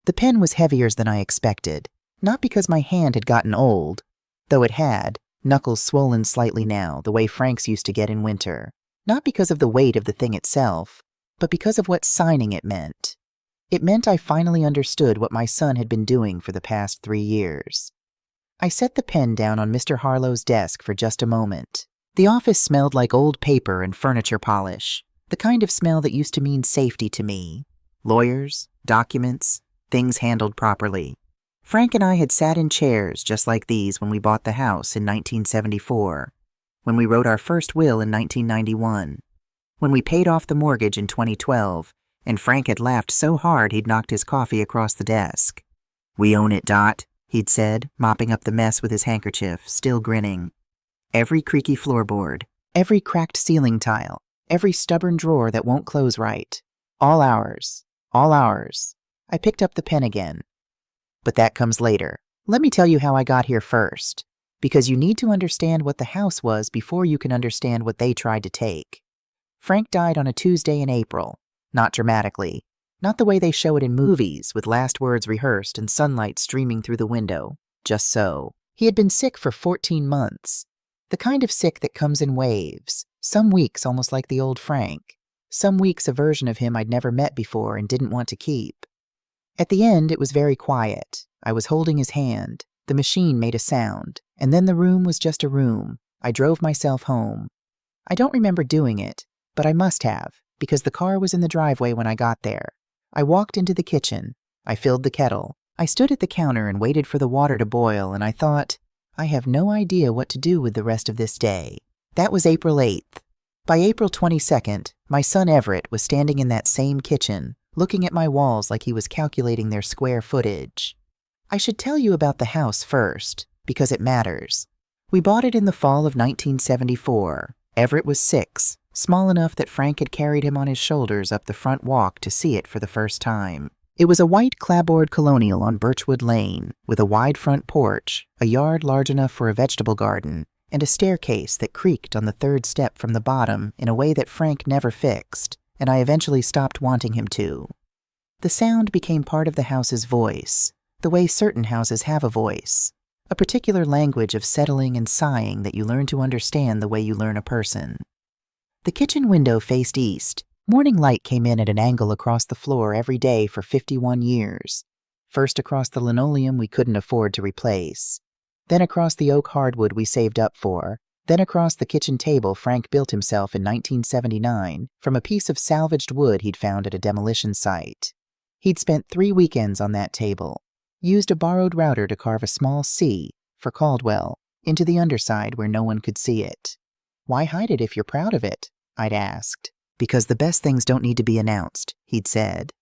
The pen was heavier than I expected, not because my hand had gotten old, though it had, knuckles swollen slightly now, the way Frank's used to get in winter. Not because of the weight of the thing itself, but because of what signing it meant. It meant I finally understood what my son had been doing for the past 3 years. I set the pen down on Mr. Harlow's desk for just a moment. The office smelled like old paper and furniture polish, the kind of smell that used to mean safety to me. Lawyers, documents, things handled properly. Frank and I had sat in chairs just like these when we bought the house in 1974, when we wrote our first will in 1991, when we paid off the mortgage in 2012, and Frank had laughed so hard he'd knocked his coffee across the desk. "We own it, Dot," he'd said, mopping up the mess with his handkerchief, still grinning. "Every creaky floorboard, every cracked ceiling tile, every stubborn drawer that won't close right. All ours. All ours." I picked up the pen again. But that comes later. Let me tell you how I got here first, because you need to understand what the house was before you can understand what they tried to take. Frank died on a Tuesday in April, not dramatically, not the way they show it in movies with last words rehearsed and sunlight streaming through the window, just so. He had been sick for 14 months, the kind of sick that comes in waves, some weeks almost like the old Frank, some weeks a version of him I'd never met before and didn't want to keep. At the end, it was very quiet. I was holding his hand. The machine made a sound, and then the room was just a room. I drove myself home. I don't remember doing it, but I must have, because the car was in the driveway when I got there. I walked into the kitchen. I filled the kettle. I stood at the counter and waited for the water to boil, and I thought, I have no idea what to do with the rest of this day. That was April 8th. By April 22nd, my son Everett was standing in that same kitchen, looking at my walls like he was calculating their square footage. I should tell you about the house first, because it matters. We bought it in the fall of 1974. Everett was 6, small enough that Frank had carried him on his shoulders up the front walk to see it for the first time. It was a white clapboard colonial on Birchwood Lane, with a wide front porch, a yard large enough for a vegetable garden, and a staircase that creaked on the 3rd step from the bottom in a way that Frank never fixed, and I eventually stopped wanting him to. The sound became part of the house's voice, the way certain houses have a voice, a particular language of settling and sighing that you learn to understand the way you learn a person. The kitchen window faced east. Morning light came in at an angle across the floor every day for 51 years, first across the linoleum we couldn't afford to replace, then across the oak hardwood we saved up for, then across the kitchen table Frank built himself in 1979 from a piece of salvaged wood he'd found at a demolition site. He'd spent 3 weekends on that table, used a borrowed router to carve a small C, for Caldwell, into the underside where no one could see it. "Why hide it if you're proud of it?" I'd asked. "Because the best things don't need to be announced," he'd said.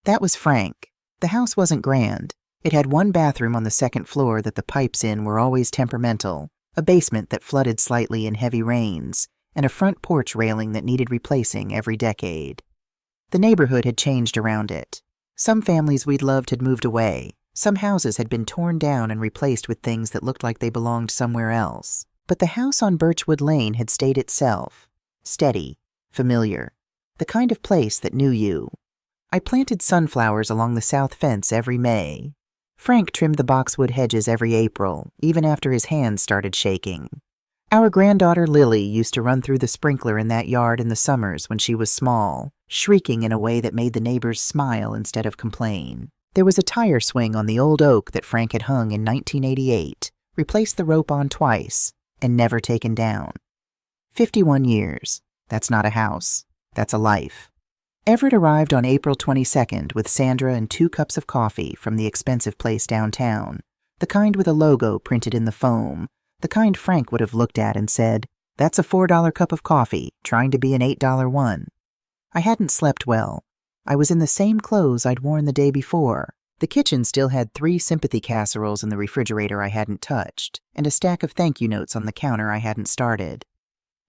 That was Frank. The house wasn't grand. It had one bathroom on the 2nd floor that the pipes in were always temperamental, a basement that flooded slightly in heavy rains, and a front porch railing that needed replacing every decade. The neighborhood had changed around it. Some families we'd loved had moved away. Some houses had been torn down and replaced with things that looked like they belonged somewhere else. But the house on Birchwood Lane had stayed itself, steady, familiar, the kind of place that knew you. I planted sunflowers along the south fence every May. Frank trimmed the boxwood hedges every April, even after his hands started shaking. Our granddaughter Lily used to run through the sprinkler in that yard in the summers when she was small, shrieking in a way that made the neighbors smile instead of complain. There was a tire swing on the old oak that Frank had hung in 1988, replaced the rope on twice, and never taken down. 51 years. That's not a house. That's a life. Everett arrived on April 22nd with Sandra and 2 cups of coffee from the expensive place downtown, the kind with a logo printed in the foam, the kind Frank would have looked at and said, "That's a $4 cup of coffee, trying to be an $8 one." I hadn't slept well. I was in the same clothes I'd worn the day before. The kitchen still had 3 sympathy casseroles in the refrigerator I hadn't touched, and a stack of thank you notes on the counter I hadn't started.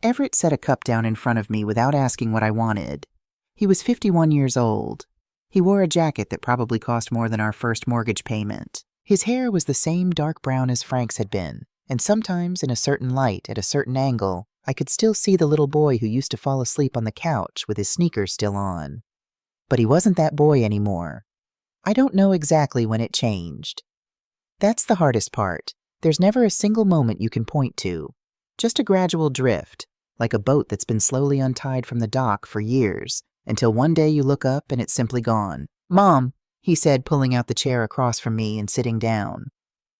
Everett set a cup down in front of me without asking what I wanted. He was 51 years old. He wore a jacket that probably cost more than our first mortgage payment. His hair was the same dark brown as Frank's had been, and sometimes in a certain light, at a certain angle, I could still see the little boy who used to fall asleep on the couch with his sneakers still on. But he wasn't that boy anymore. I don't know exactly when it changed. That's the hardest part. There's never a single moment you can point to. Just a gradual drift, like a boat that's been slowly untied from the dock for years, until one day you look up and it's simply gone. "Mom," he said, pulling out the chair across from me and sitting down.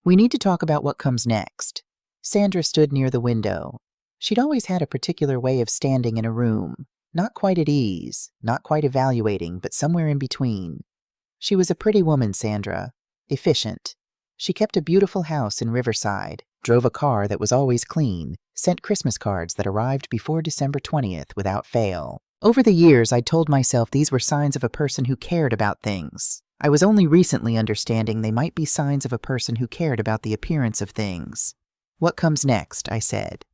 "We need to talk about what comes next." Sandra stood near the window. She'd always had a particular way of standing in a room, not quite at ease, not quite evaluating, but somewhere in between. She was a pretty woman, Sandra. Efficient. She kept a beautiful house in Riverside, drove a car that was always clean, sent Christmas cards that arrived before December 20th without fail. Over the years, I'd told myself these were signs of a person who cared about things. I was only recently understanding they might be signs of a person who cared about the appearance of things. "What comes next?" I said.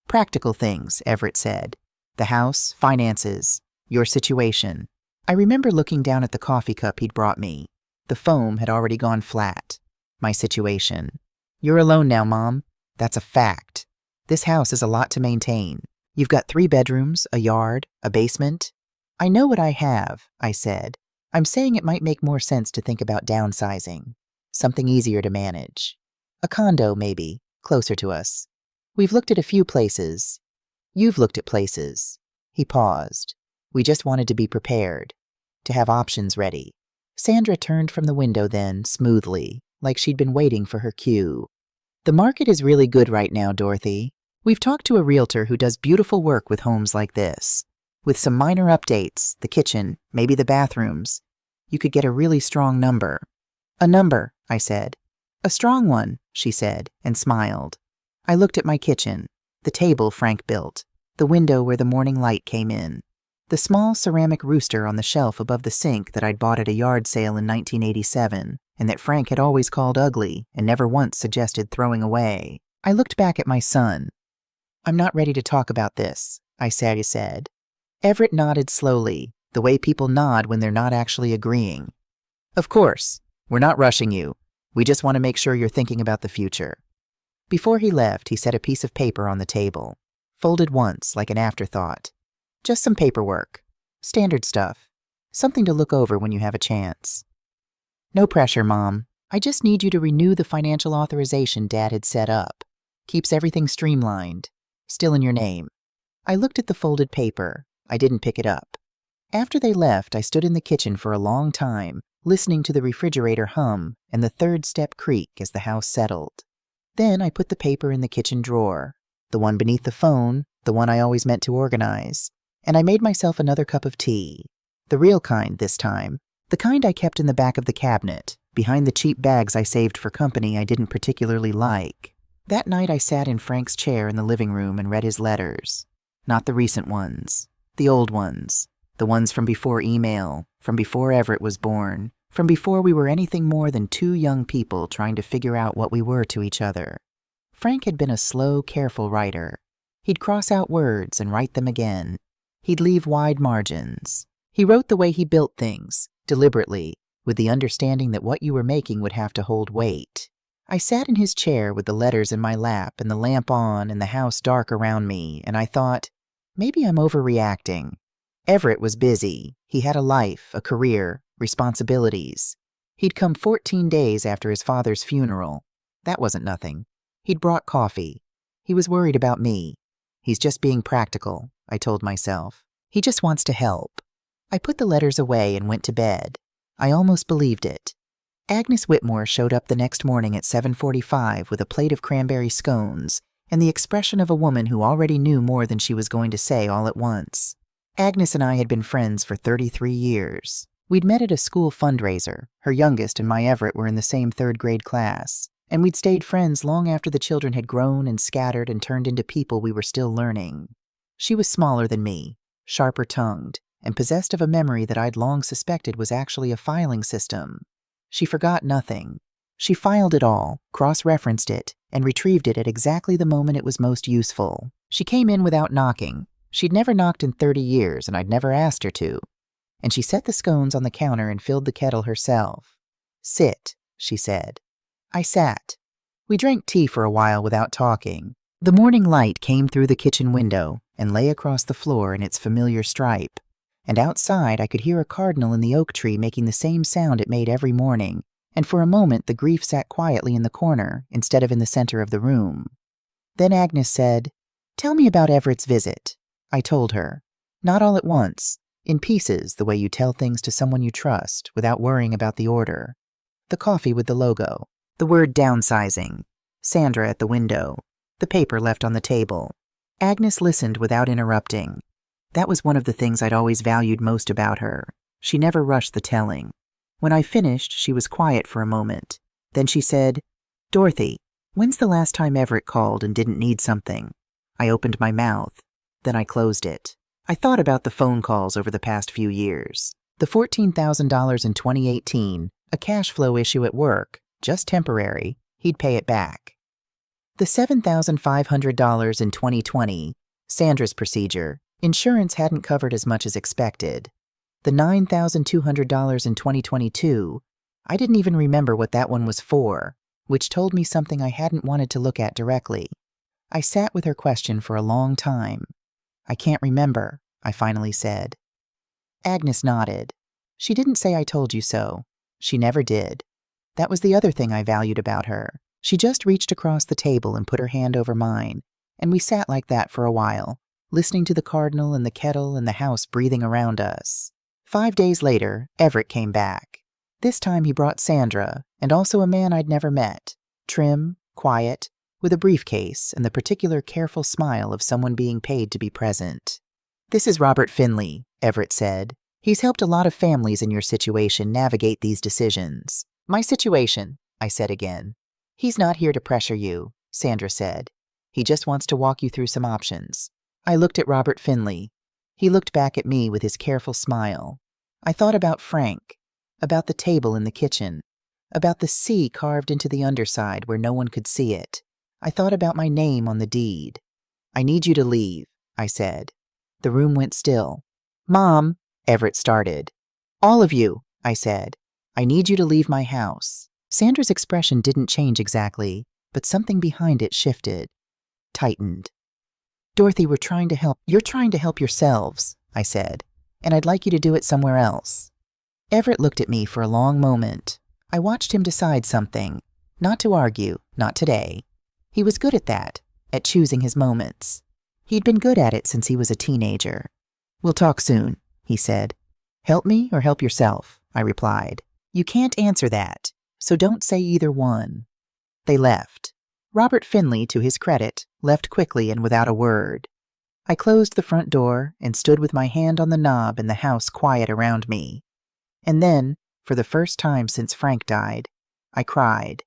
"Practical things," Everett said. "The house, finances, your situation." I remember looking down at the coffee cup he'd brought me. The foam had already gone flat. My situation. "You're alone now, Mom. That's a fact. This house is a lot to maintain. You've got 3 bedrooms, a yard, a basement." "I know what I have," I said. "I'm saying it might make more sense to think about downsizing. Something easier to manage. A condo, maybe, closer to us. We've looked at a few places. You've looked at places." He paused. "We just wanted to be prepared, to have options ready." Sandra turned from the window then, smoothly, like she'd been waiting for her cue. "The market is really good right now, Dorothy. We've talked to a realtor who does beautiful work with homes like this. With some minor updates, the kitchen, maybe the bathrooms, you could get a really strong number." "A number," I said. "A strong one," she said, and smiled. I looked at my kitchen, the table Frank built, the window where the morning light came in, the small ceramic rooster on the shelf above the sink that I'd bought at a yard sale in 1987, and that Frank had always called ugly and never once suggested throwing away. I looked back at my son. "I'm not ready to talk about this," I said. Everett nodded slowly, the way people nod when they're not actually agreeing. "Of course. We're not rushing you. We just want to make sure you're thinking about the future." Before he left, he set a piece of paper on the table, folded once like an afterthought. "Just some paperwork. Standard stuff. Something to look over when you have a chance." "No pressure, Mom. I just need you to renew the financial authorization Dad had set up. Keeps everything streamlined. Still in your name." I looked at the folded paper. I didn't pick it up. After they left, I stood in the kitchen for a long time, listening to the refrigerator hum and the third step creak as the house settled. Then I put the paper in the kitchen drawer, the one beneath the phone, the one I always meant to organize, and I made myself another cup of tea. The real kind this time, the kind I kept in the back of the cabinet, behind the cheap bags I saved for company I didn't particularly like. That night I sat in Frank's chair in the living room and read his letters. Not the recent ones, the old ones, the ones from before email, from before Everett was born, from before we were anything more than 2 young people trying to figure out what we were to each other. Frank had been a slow, careful writer. He'd cross out words and write them again. He'd leave wide margins. He wrote the way he built things, deliberately, with the understanding that what you were making would have to hold weight. I sat in his chair with the letters in my lap and the lamp on and the house dark around me, and I thought, maybe I'm overreacting. Everett was busy. He had a life, a career, responsibilities. He'd come 14 days after his father's funeral. That wasn't nothing. He'd brought coffee. He was worried about me. He's just being practical, I told myself. He just wants to help. I put the letters away and went to bed. I almost believed it. Agnes Whitmore showed up the next morning at 7:45 with a plate of cranberry scones and the expression of a woman who already knew more than she was going to say all at once. Agnes and I had been friends for 33 years. We'd met at a school fundraiser. Her youngest and my Everett were in the same 3rd grade class, and we'd stayed friends long after the children had grown and scattered and turned into people we were still learning. She was smaller than me, sharper-tongued, and possessed of a memory that I'd long suspected was actually a filing system. She forgot nothing. She filed it all, cross-referenced it, and retrieved it at exactly the moment it was most useful. She came in without knocking. She'd never knocked in 30 years, and I'd never asked her to. And she set the scones on the counter and filled the kettle herself. "Sit," she said. I sat. We drank tea for a while without talking. The morning light came through the kitchen window and lay across the floor in its familiar stripe. And outside I could hear a cardinal in the oak tree making the same sound it made every morning, and for a moment the grief sat quietly in the corner instead of in the center of the room. Then Agnes said, "Tell me about Everett's visit." I told her. Not all at once, in pieces, the way you tell things to someone you trust without worrying about the order. The coffee with the logo, the word downsizing, Sandra at the window, the paper left on the table. Agnes listened without interrupting. That was one of the things I'd always valued most about her. She never rushed the telling. When I finished, she was quiet for a moment. Then she said, "Dorothy, when's the last time Everett called and didn't need something?" I opened my mouth. Then I closed it. I thought about the phone calls over the past few years. The $14,000 in 2018, a cash flow issue at work, just temporary, he'd pay it back. The $7,500 in 2020, Sandra's procedure, insurance hadn't covered as much as expected. The $9,200 in 2022, I didn't even remember what that one was for, which told me something I hadn't wanted to look at directly. I sat with her question for a long time. "I can't remember," I finally said. Agnes nodded. She didn't say "I told you so." She never did. That was the other thing I valued about her. She just reached across the table and put her hand over mine, and we sat like that for a while, listening to the cardinal and the kettle and the house breathing around us. 5 days later, Everett came back. This time he brought Sandra, and also a man I'd never met, trim, quiet, with a briefcase and the particular careful smile of someone being paid to be present. "This is Robert Finley," Everett said. "He's helped a lot of families in your situation navigate these decisions." "My situation," I said again. "He's not here to pressure you," Sandra said. "He just wants to walk you through some options." I looked at Robert Finley. He looked back at me with his careful smile. I thought about Frank, about the table in the kitchen, about the C carved into the underside where no one could see it. I thought about my name on the deed. "I need you to leave," I said. The room went still. "Mom," Everett started. "All of you," I said. "I need you to leave my house." Sandra's expression didn't change exactly, but something behind it shifted, tightened. "Dorothy, we're trying to help. You're trying to help yourselves," I said, "and I'd like you to do it somewhere else." Everett looked at me for a long moment. I watched him decide something. Not to argue, not today. He was good at that, at choosing his moments. He'd been good at it since he was a teenager. "We'll talk soon," he said. "Help me or help yourself," I replied. "You can't answer that, so don't say either one." They left. Robert Finley, to his credit, left quickly and without a word. I closed the front door and stood with my hand on the knob and the house quiet around me. And then, for the first time since Frank died, I cried.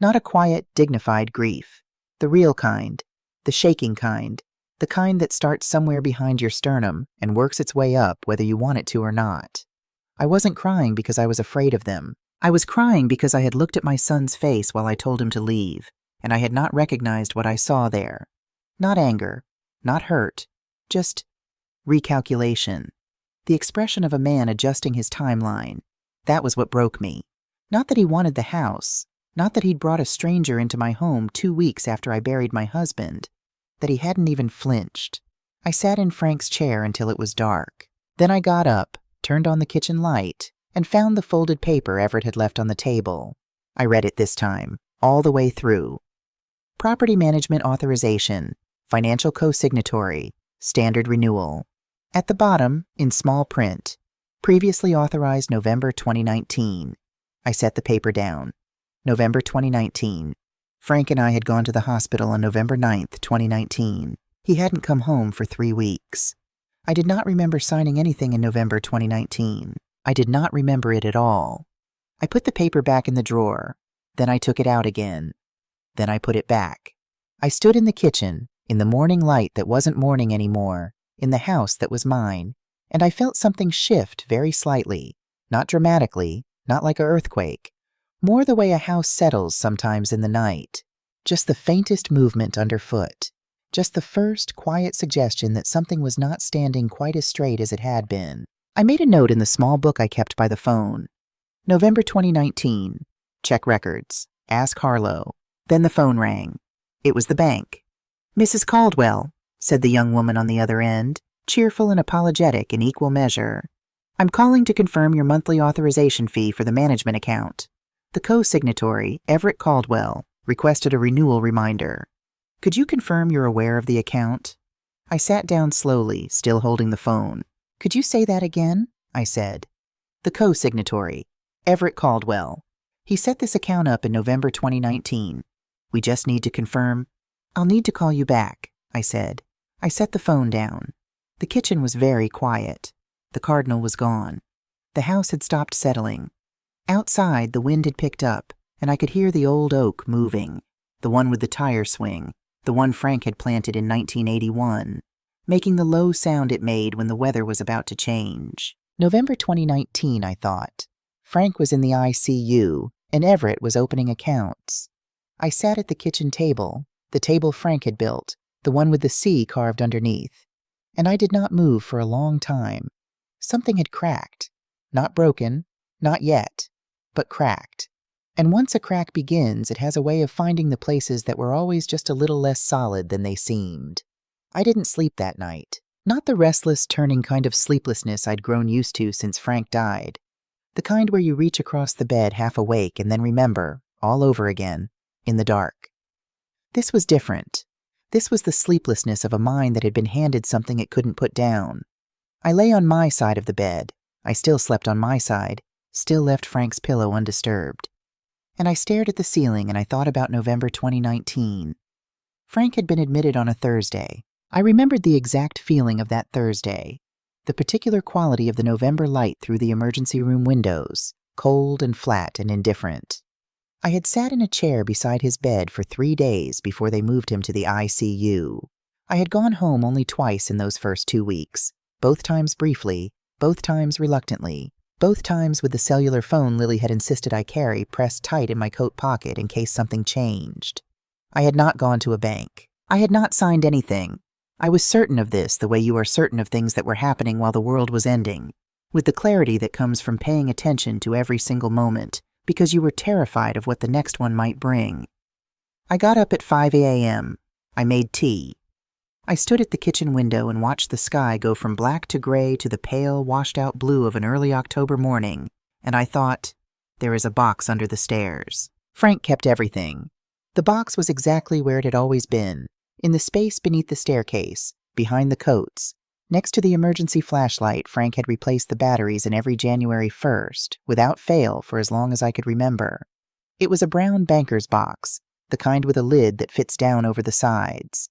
Not a quiet, dignified grief. The real kind. The shaking kind. The kind that starts somewhere behind your sternum and works its way up whether you want it to or not. I wasn't crying because I was afraid of them. I was crying because I had looked at my son's face while I told him to leave, and I had not recognized what I saw there. Not anger. Not hurt. Just recalculation. The expression of a man adjusting his timeline. That was what broke me. Not that he wanted the house. Not that he'd brought a stranger into my home 2 weeks after I buried my husband. That he hadn't even flinched. I sat in Frank's chair until it was dark. Then I got up, turned on the kitchen light, and found the folded paper Everett had left on the table. I read it this time, all the way through. Property management authorization, financial co-signatory, standard renewal. At the bottom, in small print, previously authorized November 2019. I set the paper down. November 2019. Frank and I had gone to the hospital on November 9th, 2019. He hadn't come home for 3 weeks. I did not remember signing anything in November 2019. I did not remember it at all. I put the paper back in the drawer. Then I took it out again. Then I put it back. I stood in the kitchen, in the morning light that wasn't morning anymore, in the house that was mine, and I felt something shift very slightly, not dramatically, not like an earthquake, more the way a house settles sometimes in the night. Just the faintest movement underfoot. Just the first quiet suggestion that something was not standing quite as straight as it had been. I made a note in the small book I kept by the phone. November 2019. Check records. Ask Harlow. Then the phone rang. It was the bank. "Mrs. Caldwell," said the young woman on the other end. cheerful and apologetic in equal measure. I'm calling to confirm your monthly authorization fee for the management account. The co-signatory, Everett Caldwell, requested a renewal reminder. Could you confirm you're aware of the account? I sat down slowly, still holding the phone. Could you say that again? I said. The co-signatory, Everett Caldwell. He set this account up in November 2019. We just need to confirm. I'll need to call you back, I said. I set the phone down. The kitchen was very quiet. The cardinal was gone. The house had stopped settling. Outside, the wind had picked up, and I could hear the old oak moving, the one with the tire swing, the one Frank had planted in 1981, making the low sound it made when the weather was about to change. November 2019, I thought. Frank was in the ICU, and Everett was opening accounts. I sat at the kitchen table, the table Frank had built, the one with the C carved underneath, and I did not move for a long time. Something had cracked. Not broken, not yet, but cracked. And once a crack begins, it has a way of finding the places that were always just a little less solid than they seemed. I didn't sleep that night. Not the restless, turning kind of sleeplessness I'd grown used to since Frank died. The kind where you reach across the bed half awake and then remember, all over again, in the dark. This was different. This was the sleeplessness of a mind that had been handed something it couldn't put down. I lay on my side of the bed. I still slept on my side, still left Frank's pillow undisturbed. And I stared at the ceiling and I thought about November 2019. Frank had been admitted on a Thursday. I remembered the exact feeling of that Thursday, the particular quality of the November light through the emergency room windows, cold and flat and indifferent. I had sat in a chair beside his bed for 3 days before they moved him to the ICU. I had gone home only twice in those first 2 weeks, both times briefly, both times reluctantly, both times with the cellular phone Lily had insisted I carry pressed tight in my coat pocket in case something changed. I had not gone to a bank. I had not signed anything. I was certain of this the way you are certain of things that were happening while the world was ending, with the clarity that comes from paying attention to every single moment, because you were terrified of what the next one might bring. I got up at 5 a.m. I made tea. I stood at the kitchen window and watched the sky go from black to gray to the pale, washed-out blue of an early October morning, and I thought, there is a box under the stairs. Frank kept everything. The box was exactly where it had always been, in the space beneath the staircase, behind the coats. Next to the emergency flashlight, Frank had replaced the batteries in every January 1st, without fail for as long as I could remember. It was a brown banker's box, the kind with a lid that fits down over the sides.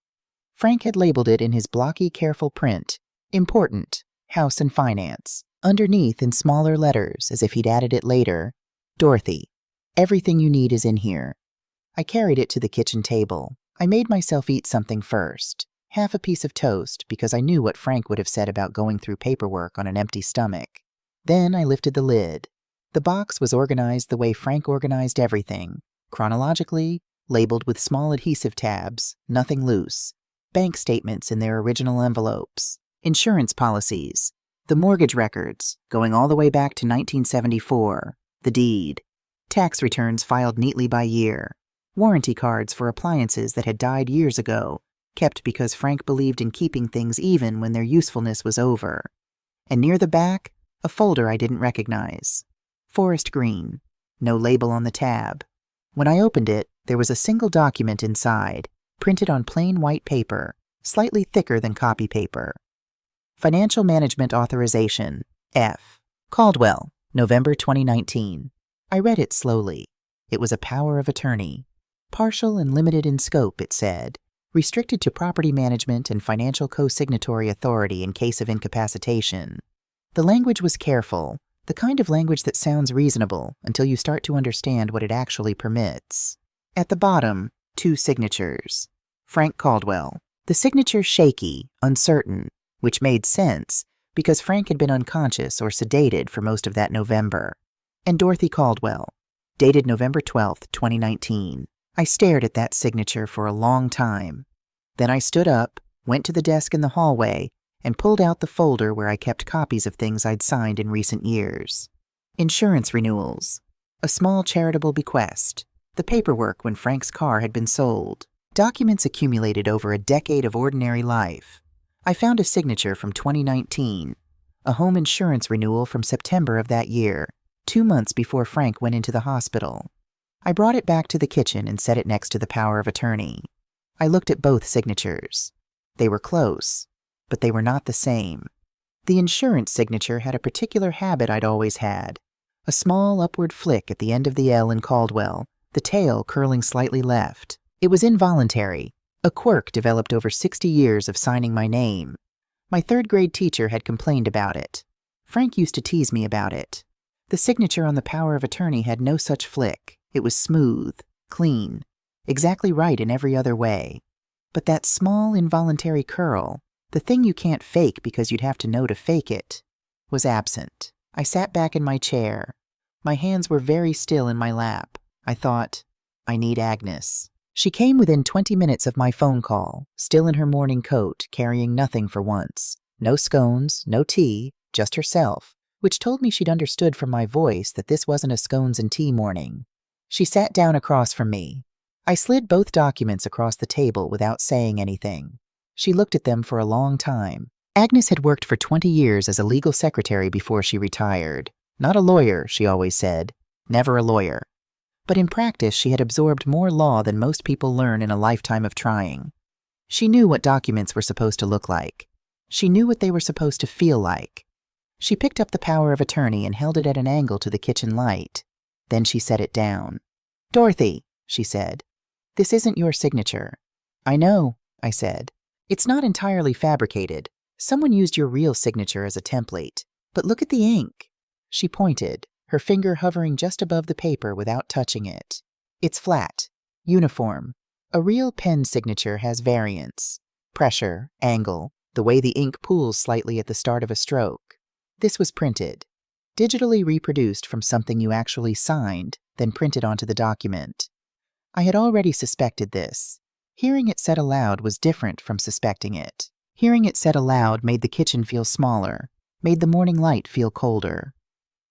Frank had labeled it in his blocky, careful print, Important, House and Finance. Underneath, in smaller letters, as if he'd added it later, Dorothy, everything you need is in here. I carried it to the kitchen table. I made myself eat something first. Half a piece of toast, because I knew what Frank would have said about going through paperwork on an empty stomach. Then I lifted the lid. The box was organized the way Frank organized everything, chronologically, labeled with small adhesive tabs, nothing loose. Bank statements in their original envelopes, insurance policies, the mortgage records, going all the way back to 1974, the deed, tax returns filed neatly by year, warranty cards for appliances that had died years ago, kept because Frank believed in keeping things even when their usefulness was over. And near the back, a folder I didn't recognize. Forest green. No label on the tab. When I opened it, there was a single document inside, printed on plain white paper, slightly thicker than copy paper. Financial Management Authorization, F. Caldwell, November 2019. I read it slowly. It was a power of attorney. Partial and limited in scope, it said. Restricted to property management and financial co-signatory authority in case of incapacitation. The language was careful, the kind of language that sounds reasonable until you start to understand what it actually permits. At the bottom, 2 signatures. Frank Caldwell. The signature shaky, uncertain, which made sense because Frank had been unconscious or sedated for most of that November. And Dorothy Caldwell, dated November 12th, 2019. I stared at that signature for a long time. Then I stood up, went to the desk in the hallway, and pulled out the folder where I kept copies of things I'd signed in recent years. Insurance renewals. A small charitable bequest. The paperwork when Frank's car had been sold. Documents accumulated over a decade of ordinary life. I found a signature from 2019, a home insurance renewal from September of that year, 2 months before Frank went into the hospital. I brought it back to the kitchen and set it next to the power of attorney. I looked at both signatures. They were close, but they were not the same. The insurance signature had a particular habit I'd always had, a small upward flick at the end of the L in Caldwell, the tail curling slightly left. It was involuntary, a quirk developed over 60 years of signing my name. My third-grade teacher had complained about it. Frank used to tease me about it. The signature on the power of attorney had no such flick. It was smooth, clean, exactly right in every other way. But that small involuntary curl, the thing you can't fake because you'd have to know to fake it, was absent. I sat back in my chair. My hands were very still in my lap. I thought, I need Agnes. She came within 20 minutes of my phone call, still in her morning coat, carrying nothing for once. No scones, no tea, just herself, which told me she'd understood from my voice that this wasn't a scones and tea morning. She sat down across from me. I slid both documents across the table without saying anything. She looked at them for a long time. Agnes had worked for 20 years as a legal secretary before she retired. Not a lawyer, she always said. Never a lawyer. But in practice, she had absorbed more law than most people learn in a lifetime of trying. She knew what documents were supposed to look like. She knew what they were supposed to feel like. She picked up the power of attorney and held it at an angle to the kitchen light. Then she set it down. "Dorothy," she said, "this isn't your signature." "I know," I said. "It's not entirely fabricated. Someone used your real signature as a template. But look at the ink." She pointed, her finger hovering just above the paper without touching it. "It's flat, uniform. A real pen signature has variance. Pressure, angle, the way the ink pools slightly at the start of a stroke. This was printed, digitally reproduced from something you actually signed, then printed onto the document. I had already suspected this. Hearing it said aloud was different from suspecting it. Hearing it said aloud made the kitchen feel smaller, made the morning light feel colder.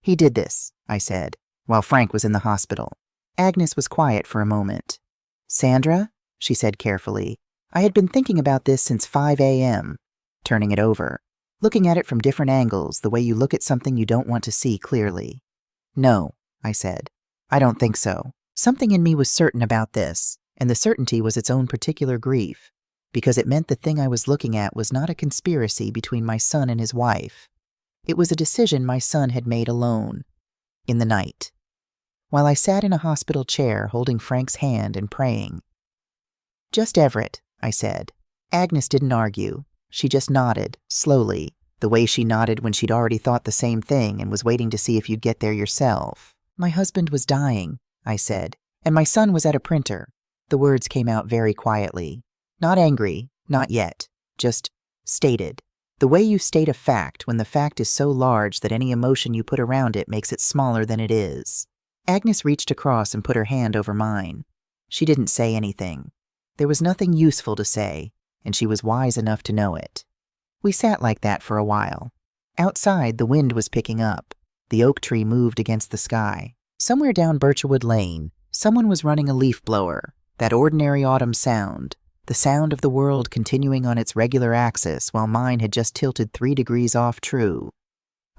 "He did this," I said, "while Frank was in the hospital." Agnes was quiet for a moment. "Sandra," she said carefully, "I had been thinking about this since 5 a.m., turning it over, looking at it from different angles, the way you look at something you don't want to see clearly." "No," I said, "I don't think so." Something in me was certain about this, and the certainty was its own particular grief, because it meant the thing I was looking at was not a conspiracy between my son and his wife. It was a decision my son had made alone, in the night, while I sat in a hospital chair holding Frank's hand and praying. "Just Everett," I said. Agnes didn't argue. She just nodded, slowly, the way she nodded when she'd already thought the same thing and was waiting to see if you'd get there yourself. "My husband was dying," I said, "and my son was at a printer." The words came out very quietly. Not angry, not yet, just stated. The way you state a fact when the fact is so large that any emotion you put around it makes it smaller than it is. Agnes reached across and put her hand over mine. She didn't say anything. There was nothing useful to say, and she was wise enough to know it. We sat like that for a while. Outside, the wind was picking up. The oak tree moved against the sky. Somewhere down Birchwood Lane, someone was running a leaf blower, that ordinary autumn sound, the sound of the world continuing on its regular axis while mine had just tilted 3 degrees off true.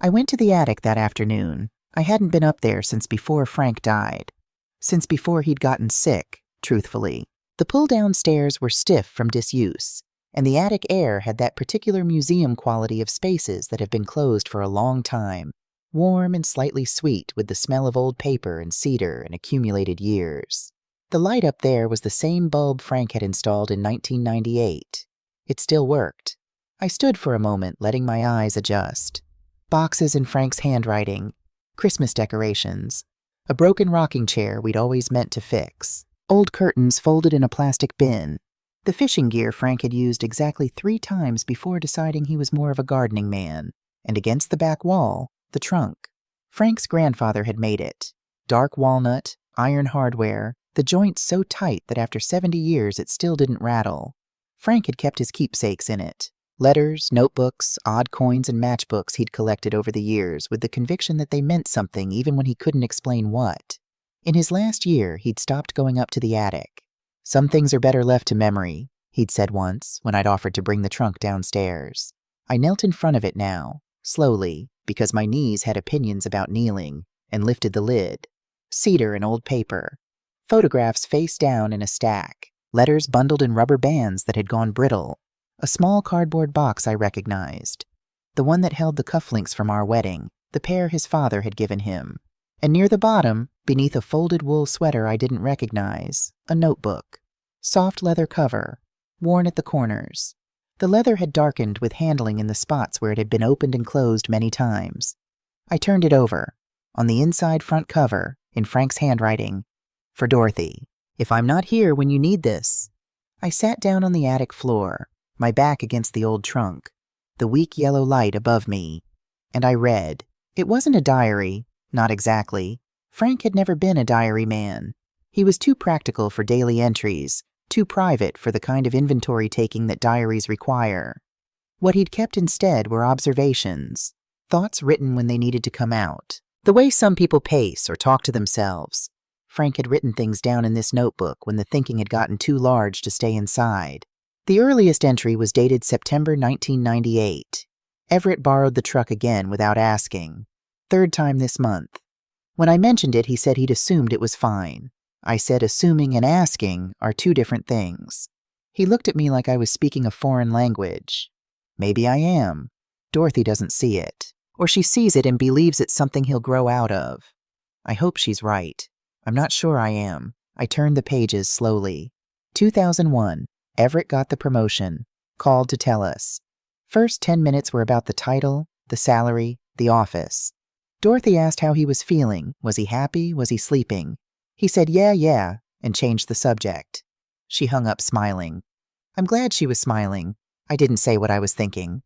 I went to the attic that afternoon. I hadn't been up there since before Frank died. Since before he'd gotten sick, truthfully. The pull-down stairs were stiff from disuse, and the attic air had that particular museum quality of spaces that have been closed for a long time, warm and slightly sweet with the smell of old paper and cedar and accumulated years. The light up there was the same bulb Frank had installed in 1998. It still worked. I stood for a moment, letting my eyes adjust. Boxes in Frank's handwriting, Christmas decorations, a broken rocking chair we'd always meant to fix, old curtains folded in a plastic bin, the fishing gear Frank had used exactly 3 times before deciding he was more of a gardening man, and against the back wall, the trunk. Frank's grandfather had made it. Dark walnut, iron hardware, the joints so tight that after 70 years it still didn't rattle. Frank had kept his keepsakes in it. Letters, notebooks, odd coins, and matchbooks he'd collected over the years with the conviction that they meant something even when he couldn't explain what. In his last year, he'd stopped going up to the attic. Some things are better left to memory, he'd said once when I'd offered to bring the trunk downstairs. I knelt in front of it now, slowly, because my knees had opinions about kneeling, and lifted the lid. Cedar and old paper. Photographs face down in a stack. Letters bundled in rubber bands that had gone brittle. A small cardboard box I recognized. The one that held the cufflinks from our wedding, the pair his father had given him. And near the bottom, beneath a folded wool sweater I didn't recognize, a notebook. Soft leather cover, worn at the corners. The leather had darkened with handling in the spots where it had been opened and closed many times. I turned it over. On the inside front cover, in Frank's handwriting, "For Dorothy. If I'm not here when you need this." I sat down on the attic floor, my back against the old trunk, the weak yellow light above me, and I read. It wasn't a diary, not exactly. Frank had never been a diary man. He was too practical for daily entries, too private for the kind of inventory taking that diaries require. What he'd kept instead were observations, thoughts written when they needed to come out. The way some people pace or talk to themselves. Frank had written things down in this notebook when the thinking had gotten too large to stay inside. The earliest entry was dated September 1998. Everett borrowed the truck again without asking. Third time this month. When I mentioned it, he said he'd assumed it was fine. I said assuming and asking are two different things. He looked at me like I was speaking a foreign language. Maybe I am. Dorothy doesn't see it. Or she sees it and believes it's something he'll grow out of. I hope she's right. I'm not sure I am. I turned the pages slowly. 2001. Everett got the promotion. Called to tell us. First 10 minutes were about the title, the salary, the office. Dorothy asked how he was feeling. Was he happy? Was he sleeping? He said, yeah, and changed the subject. She hung up smiling. I'm glad she was smiling. I didn't say what I was thinking.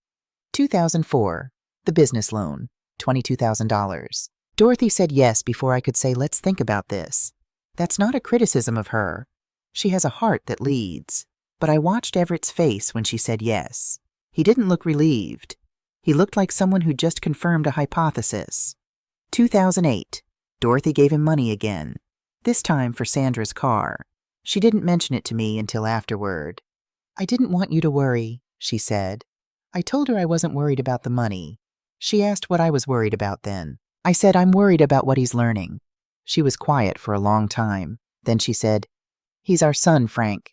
2004. The business loan. $22,000. Dorothy said yes before I could say, let's think about this. That's not a criticism of her. She has a heart that leads. But I watched Everett's face when she said yes. He didn't look relieved. He looked like someone who just confirmed a hypothesis. 2008. Dorothy gave him money again. This time for Sandra's car. She didn't mention it to me until afterward. I didn't want you to worry, she said. I told her I wasn't worried about the money. She asked what I was worried about then. I said, I'm worried about what he's learning. She was quiet for a long time. Then she said, he's our son, Frank.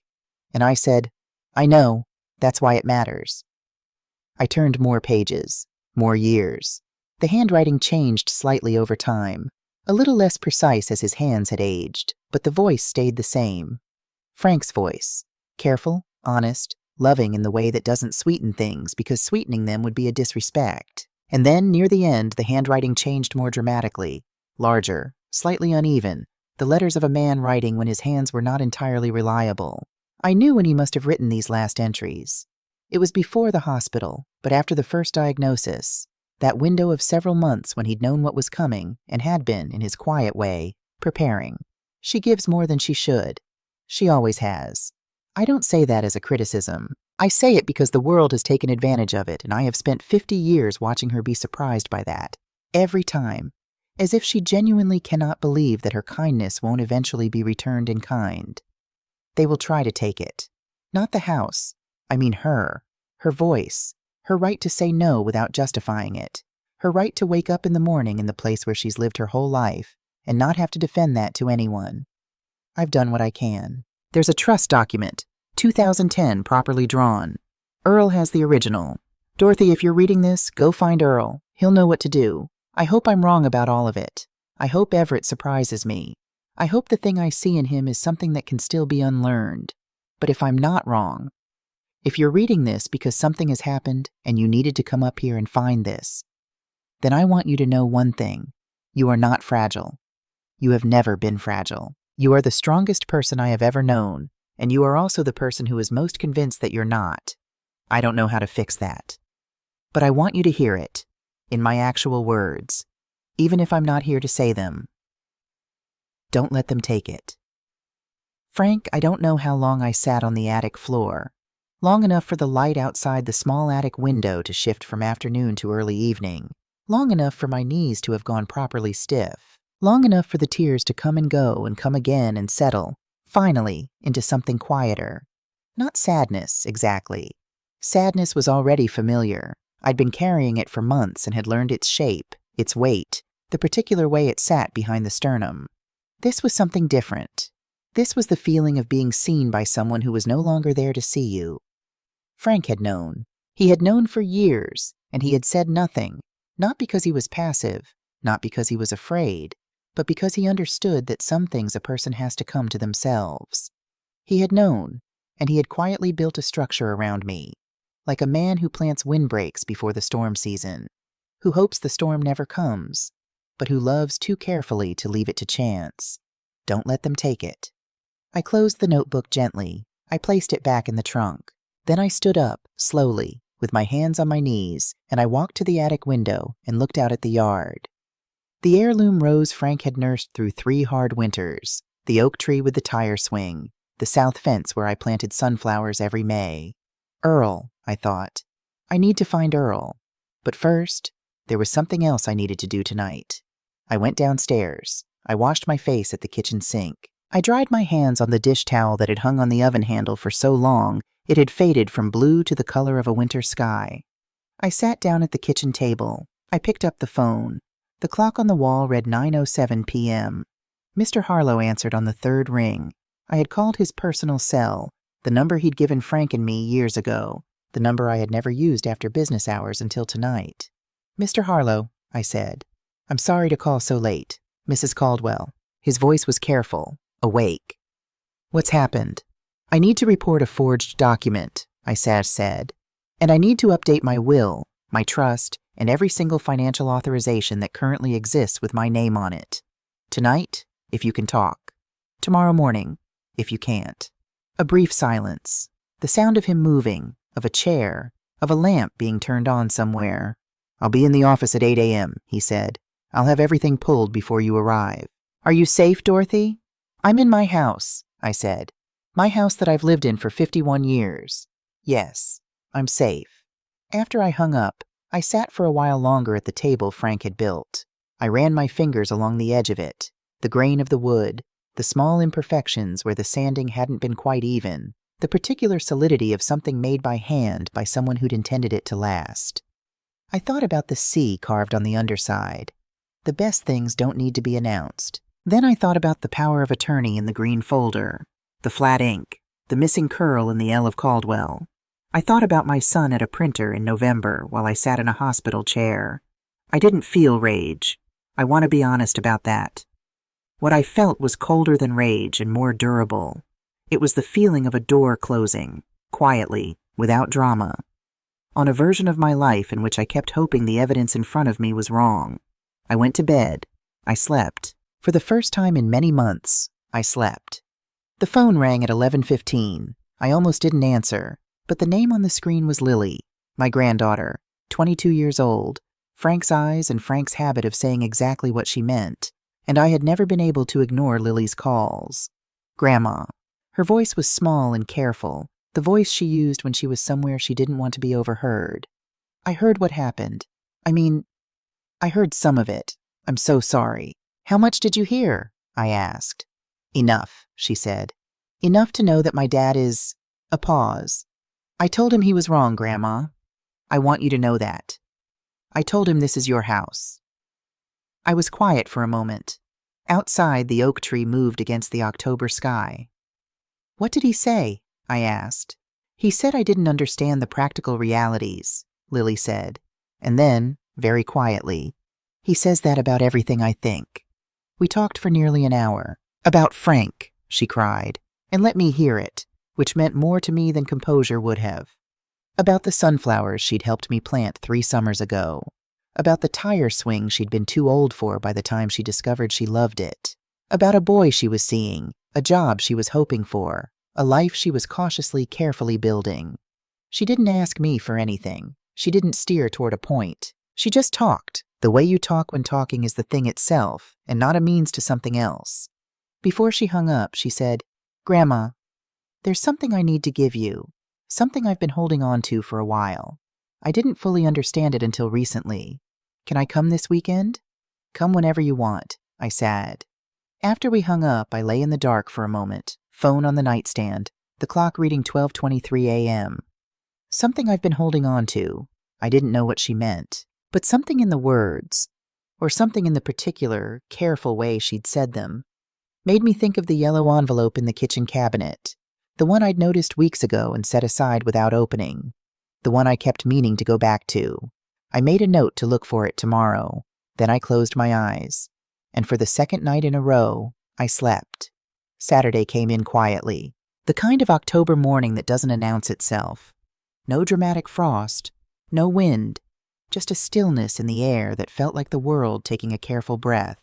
And I said, I know. That's why it matters. I turned more pages, more years. The handwriting changed slightly over time, a little less precise as his hands had aged, but the voice stayed the same. Frank's voice, careful, honest, loving in the way that doesn't sweeten things because sweetening them would be a disrespect. And then, near the end, the handwriting changed more dramatically, larger, slightly uneven, the letters of a man writing when his hands were not entirely reliable. I knew when he must have written these last entries. It was before the hospital, but after the first diagnosis, that window of several months when he'd known what was coming and had been, in his quiet way, preparing. She gives more than she should. She always has. I don't say that as a criticism. I say it because the world has taken advantage of it, and I have spent 50 years watching her be surprised by that. Every time. As if she genuinely cannot believe that her kindness won't eventually be returned in kind. They will try to take it. Not the house. I mean her. Her voice. Her right to say no without justifying it. Her right to wake up in the morning in the place where she's lived her whole life and not have to defend that to anyone. I've done what I can. There's a trust document. 2010, properly drawn. Earl has the original. Dorothy, if you're reading this, go find Earl. He'll know what to do. I hope I'm wrong about all of it. I hope Everett surprises me. I hope the thing I see in him is something that can still be unlearned. But if I'm not wrong, if you're reading this because something has happened and you needed to come up here and find this, then I want you to know one thing. You are not fragile. You have never been fragile. You are the strongest person I have ever known, and you are also the person who is most convinced that you're not. I don't know how to fix that. But I want you to hear it, in my actual words, even if I'm not here to say them. Don't let them take it. Frank, I don't know how long I sat on the attic floor. Long enough for the light outside the small attic window to shift from afternoon to early evening. Long enough for my knees to have gone properly stiff. Long enough for the tears to come and go and come again and settle, finally, into something quieter. Not sadness, exactly. Sadness was already familiar. I'd been carrying it for months and had learned its shape, its weight, the particular way it sat behind the sternum. This was something different. This was the feeling of being seen by someone who was no longer there to see you. Frank had known. He had known for years, and he had said nothing, not because he was passive, not because he was afraid, but because he understood that some things a person has to come to themselves. He had known, and he had quietly built a structure around me, like a man who plants windbreaks before the storm season, who hopes the storm never comes, but who loves too carefully to leave it to chance. Don't let them take it. I closed the notebook gently. I placed it back in the trunk. Then I stood up, slowly, with my hands on my knees, and I walked to the attic window and looked out at the yard. The heirloom rose Frank had nursed through 3 hard winters, the oak tree with the tire swing, the south fence where I planted sunflowers every May. Earl, I thought. I need to find Earl. But first, there was something else I needed to do tonight. I went downstairs. I washed my face at the kitchen sink. I dried my hands on the dish towel that had hung on the oven handle for so long it had faded from blue to the color of a winter sky. I sat down at the kitchen table. I picked up the phone. The clock on the wall read 9:07 p.m. Mr. Harlow answered on the 3rd ring. I had called his personal cell, the number he'd given Frank and me years ago, the number I had never used after business hours until tonight. "Mr. Harlow," I said. "I'm sorry to call so late. Mrs. Caldwell." His voice was careful, awake. "What's happened?" "I need to report a forged document," I said, "and I need to update my will, my trust, and every single financial authorization that currently exists with my name on it. Tonight, if you can talk. Tomorrow morning, if you can't." A brief silence. The sound of him moving, of a chair, of a lamp being turned on somewhere. "I'll be in the office at 8 a.m., he said. "I'll have everything pulled before you arrive." "Are you safe, Dorothy?" "I'm in my house," I said. "My house that I've lived in for 51 years. Yes, I'm safe." After I hung up, I sat for a while longer at the table Frank had built. I ran my fingers along the edge of it, the grain of the wood, the small imperfections where the sanding hadn't been quite even, the particular solidity of something made by hand by someone who'd intended it to last. I thought about the C carved on the underside. The best things don't need to be announced. Then I thought about the power of attorney in the green folder, the flat ink, the missing curl in the L of Caldwell. I thought about my son at a printer in November while I sat in a hospital chair. I didn't feel rage. I want to be honest about that. What I felt was colder than rage and more durable. It was the feeling of a door closing, quietly, without drama, on a version of my life in which I kept hoping the evidence in front of me was wrong. I went to bed. I slept. For the first time in many months, I slept. The phone rang at 11:15. I almost didn't answer, but the name on the screen was Lily, my granddaughter, 22 years old, Frank's eyes and Frank's habit of saying exactly what she meant, and I had never been able to ignore Lily's calls. Grandma. Her voice was small and careful, the voice she used when she was somewhere she didn't want to be overheard. "I heard what happened. I heard some of it. I'm so sorry." "How much did you hear?" I asked. "Enough," she said. "Enough to know that my dad is—" A pause. "I told him he was wrong, Grandma. I want you to know that. I told him this is your house." I was quiet for a moment. Outside, the oak tree moved against the October sky. "What did he say?" I asked. "He said I didn't understand the practical realities," Lily said. And then, very quietly, "He says that about everything I think." We talked for nearly an hour. "About Frank," she cried, and let me hear it, which meant more to me than composure would have. About the sunflowers she'd helped me plant 3 summers ago. About the tire swing she'd been too old for by the time she discovered she loved it. About a boy she was seeing, a job she was hoping for, a life she was cautiously, carefully building. She didn't ask me for anything. She didn't steer toward a point. She just talked, the way you talk when talking is the thing itself, and not a means to something else. Before she hung up, she said, "Grandma, there's something I need to give you, something I've been holding on to for a while. I didn't fully understand it until recently. Can I come this weekend?" "Come whenever you want," I said. After we hung up, I lay in the dark for a moment, phone on the nightstand, the clock reading 12:23 a.m. Something I've been holding on to. I didn't know what she meant, but something in the words, or something in the particular, careful way she'd said them, made me think of the yellow envelope in the kitchen cabinet, the one I'd noticed weeks ago and set aside without opening, the one I kept meaning to go back to. I made a note to look for it tomorrow. Then I closed my eyes, and for the second night in a row, I slept. Saturday came in quietly, the kind of October morning that doesn't announce itself. No dramatic frost, no wind, just a stillness in the air that felt like the world taking a careful breath.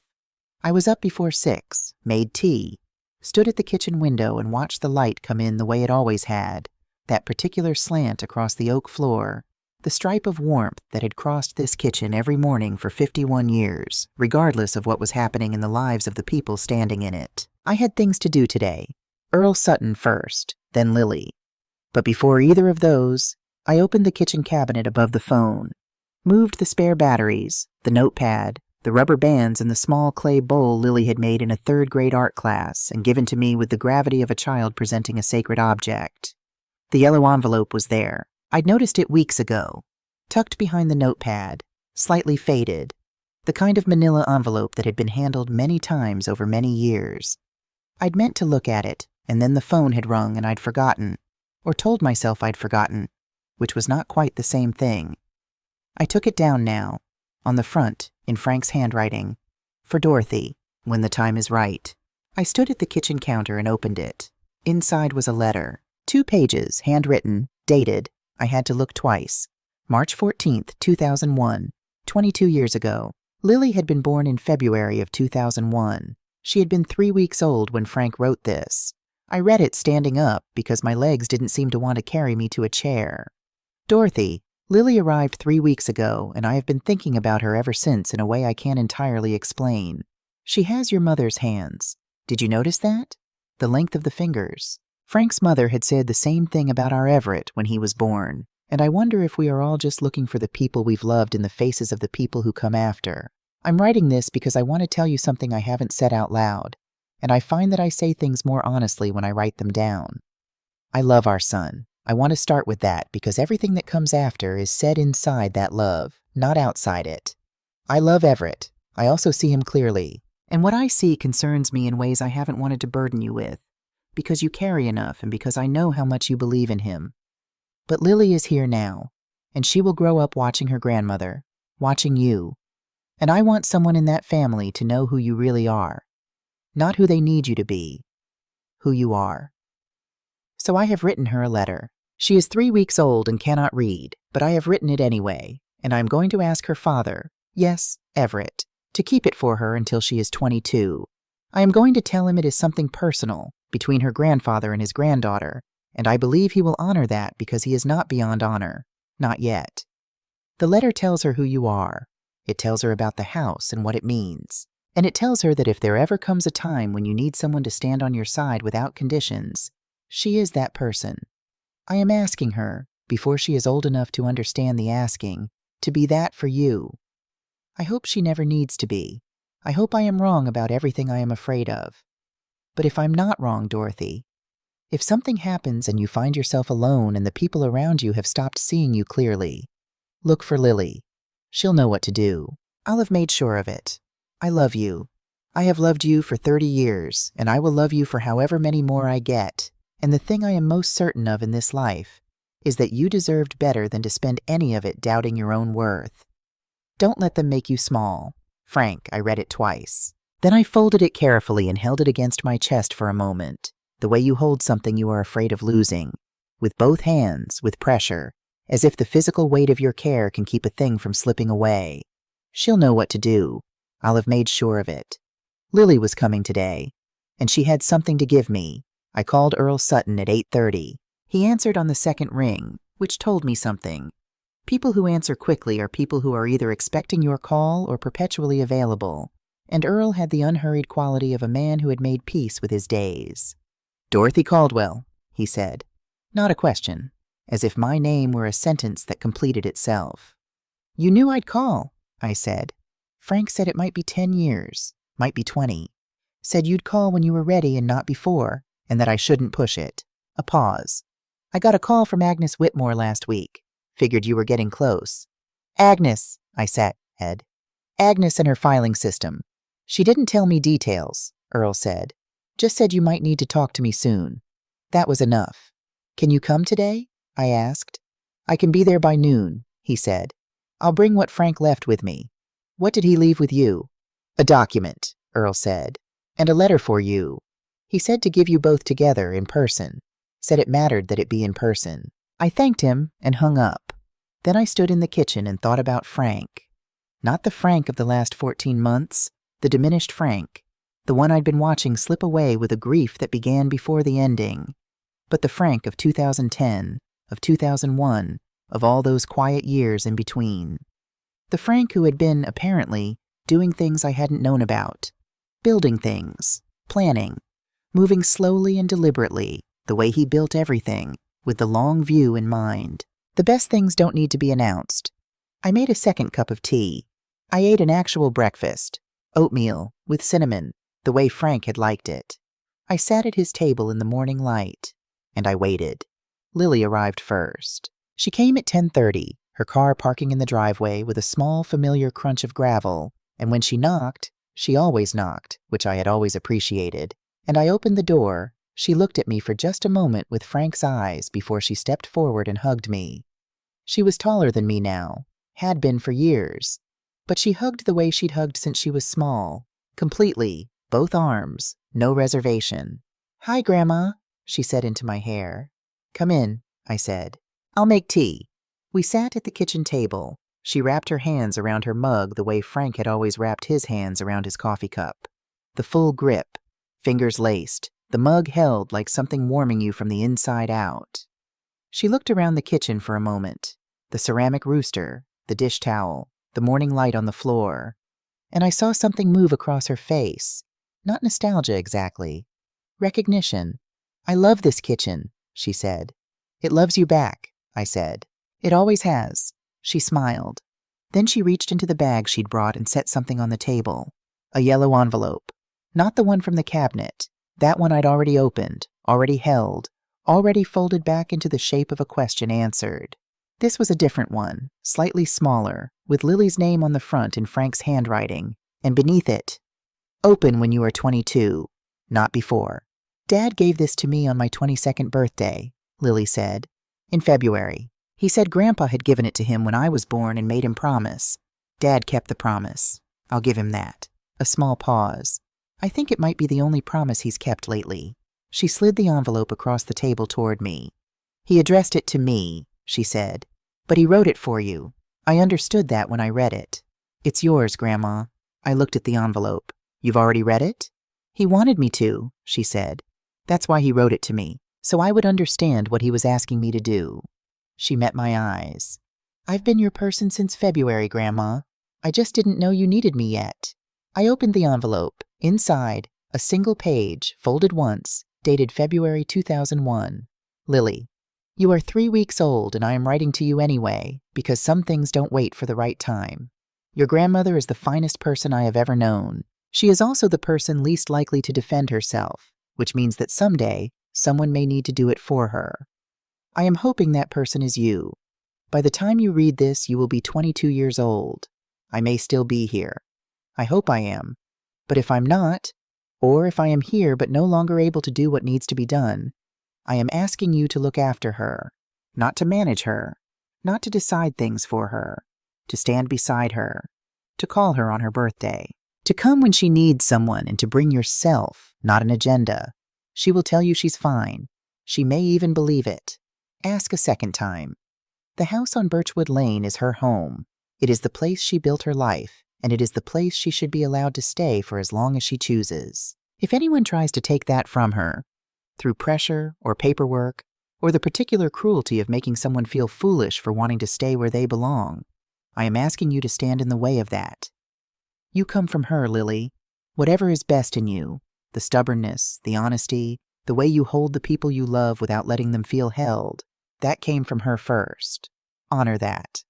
I was up before 6, made tea, stood at the kitchen window and watched the light come in the way it always had, that particular slant across the oak floor, the stripe of warmth that had crossed this kitchen every morning for 51 years, regardless of what was happening in the lives of the people standing in it. I had things to do today. Earl Sutton first, then Lily. But before either of those, I opened the kitchen cabinet above the phone, moved the spare batteries, the notepad, the rubber bands, and the small clay bowl Lily had made in a third-grade art class and given to me with the gravity of a child presenting a sacred object. The yellow envelope was there. I'd noticed it weeks ago, tucked behind the notepad, slightly faded, the kind of manila envelope that had been handled many times over many years. I'd meant to look at it, and then the phone had rung and I'd forgotten, or told myself I'd forgotten, which was not quite the same thing. I took it down now, on the front, in Frank's handwriting, for Dorothy, when the time is right. I stood at the kitchen counter and opened it. Inside was a letter, 2 pages, handwritten, dated. I had to look twice. March 14th, 2001, 22 years ago. Lily had been born in February of 2001. She had been 3 weeks old when Frank wrote this. I read it standing up because my legs didn't seem to want to carry me to a chair. Dorothy, Lily arrived 3 weeks ago, and I have been thinking about her ever since in a way I can't entirely explain. She has your mother's hands. Did you notice that? The length of the fingers. Frank's mother had said the same thing about our Everett when he was born, and I wonder if we are all just looking for the people we've loved in the faces of the people who come after. I'm writing this because I want to tell you something I haven't said out loud, and I find that I say things more honestly when I write them down. I love our son. I want to start with that because everything that comes after is said inside that love, not outside it. I love Everett. I also see him clearly, and what I see concerns me in ways I haven't wanted to burden you with, because you carry enough and because I know how much you believe in him. But Lily is here now, and she will grow up watching her grandmother, watching you, and I want someone in that family to know who you really are, not who they need you to be, who you are. So I have written her a letter. She is 3 weeks old and cannot read, but I have written it anyway, and I am going to ask her father, yes, Everett, to keep it for her until she is 22. I am going to tell him it is something personal, between her grandfather and his granddaughter, and I believe he will honor that because he is not beyond honor. Not yet. The letter tells her who you are. It tells her about the house and what it means. And it tells her that if there ever comes a time when you need someone to stand on your side without conditions, she is that person. I am asking her, before she is old enough to understand the asking, to be that for you. I hope she never needs to be. I hope I am wrong about everything I am afraid of. But if I'm not wrong, Dorothy, if something happens and you find yourself alone and the people around you have stopped seeing you clearly, look for Lily. She'll know what to do. I'll have made sure of it. I love you. I have loved you for 30 years, and I will love you for however many more I get. And the thing I am most certain of in this life is that you deserved better than to spend any of it doubting your own worth. Don't let them make you small. Frank, I read it twice. Then I folded it carefully and held it against my chest for a moment, the way you hold something you are afraid of losing, with both hands, with pressure, as if the physical weight of your care can keep a thing from slipping away. She'll know what to do. I'll have made sure of it. Lily was coming today, and she had something to give me. I called Earl Sutton at 8:30. He answered on the second ring, which told me something. People who answer quickly are people who are either expecting your call or perpetually available, and Earl had the unhurried quality of a man who had made peace with his days. "Dorothy Caldwell," he said. Not a question, as if my name were a sentence that completed itself. "You knew I'd call," I said. "Frank said it might be 10 years, might be 20. Said you'd call when you were ready and not before, and that I shouldn't push it. A pause. I got a call from Agnes Whitmore last week. Figured you were getting close. Agnes, I said. Agnes and her filing system. She didn't tell me details, Earl said. Just said you might need to talk to me soon. That was enough. Can you come today? I asked. I can be there by noon, he said. I'll bring what Frank left with me. What did he leave with you? A document, Earl said, and a letter for you. He said to give you both together in person. Said it mattered that it be in person. I thanked him and hung up. Then I stood in the kitchen and thought about Frank. Not the Frank of the last 14 months, the diminished Frank, the one I'd been watching slip away with a grief that began before the ending, but the Frank of 2010, of 2001, of all those quiet years in between. The Frank who had been, apparently, doing things I hadn't known about, building things, planning, moving slowly and deliberately, the way he built everything, with the long view in mind. The best things don't need to be announced. I made a second cup of tea. I ate an actual breakfast, oatmeal, with cinnamon, the way Frank had liked it. I sat at his table in the morning light, and I waited. Lily arrived first. She came at 10:30, her car parking in the driveway with a small, familiar crunch of gravel, and when she knocked, she always knocked, which I had always appreciated, and I opened the door. She looked at me for just a moment with Frank's eyes before she stepped forward and hugged me. She was taller than me now, had been for years, but she hugged the way she'd hugged since she was small, completely, both arms, no reservation. Hi, Grandma, she said into my hair. Come in, I said. I'll make tea. We sat at the kitchen table. She wrapped her hands around her mug the way Frank had always wrapped his hands around his coffee cup. The full grip, fingers laced, the mug held like something warming you from the inside out. She looked around the kitchen for a moment, the ceramic rooster, the dish towel, the morning light on the floor, and I saw something move across her face. Not nostalgia exactly. Recognition. I love this kitchen, she said. It loves you back, I said. It always has. She smiled. Then she reached into the bag she'd brought and set something on the table. A yellow envelope. Not the one from the cabinet. That one I'd already opened, already held, already folded back into the shape of a question answered. This was a different one, slightly smaller, with Lily's name on the front in Frank's handwriting, and beneath it, open when you are 22, not before. Dad gave this to me on my 22nd birthday, Lily said, in February. He said Grandpa had given it to him when I was born and made him promise. Dad kept the promise. I'll give him that. A small pause. I think it might be the only promise he's kept lately. She slid the envelope across the table toward me. He addressed it to me, she said. But he wrote it for you. I understood that when I read it. It's yours, Grandma. I looked at the envelope. You've already read it? He wanted me to, she said. That's why he wrote it to me, so I would understand what he was asking me to do. She met my eyes. I've been your person since February, Grandma. I just didn't know you needed me yet. I opened the envelope. Inside, a single page, folded once, dated February 2001. Lily. You are 3 weeks old, and I am writing to you anyway, because some things don't wait for the right time. Your grandmother is the finest person I have ever known. She is also the person least likely to defend herself, which means that someday, someone may need to do it for her. I am hoping that person is you. By the time you read this, you will be 22 years old. I may still be here. I hope I am. But if I'm not, or if I am here but no longer able to do what needs to be done, I am asking you to look after her, not to manage her, not to decide things for her, to stand beside her, to call her on her birthday, to come when she needs someone and to bring yourself, not an agenda. She will tell you she's fine. She may even believe it. Ask a second time. The house on Birchwood Lane is her home. It is the place she built her life, and it is the place she should be allowed to stay for as long as she chooses. If anyone tries to take that from her, through pressure or paperwork, or the particular cruelty of making someone feel foolish for wanting to stay where they belong, I am asking you to stand in the way of that. You come from her, Lily. Whatever is best in you, the stubbornness, the honesty, the way you hold the people you love without letting them feel held, that came from her first. Honor that.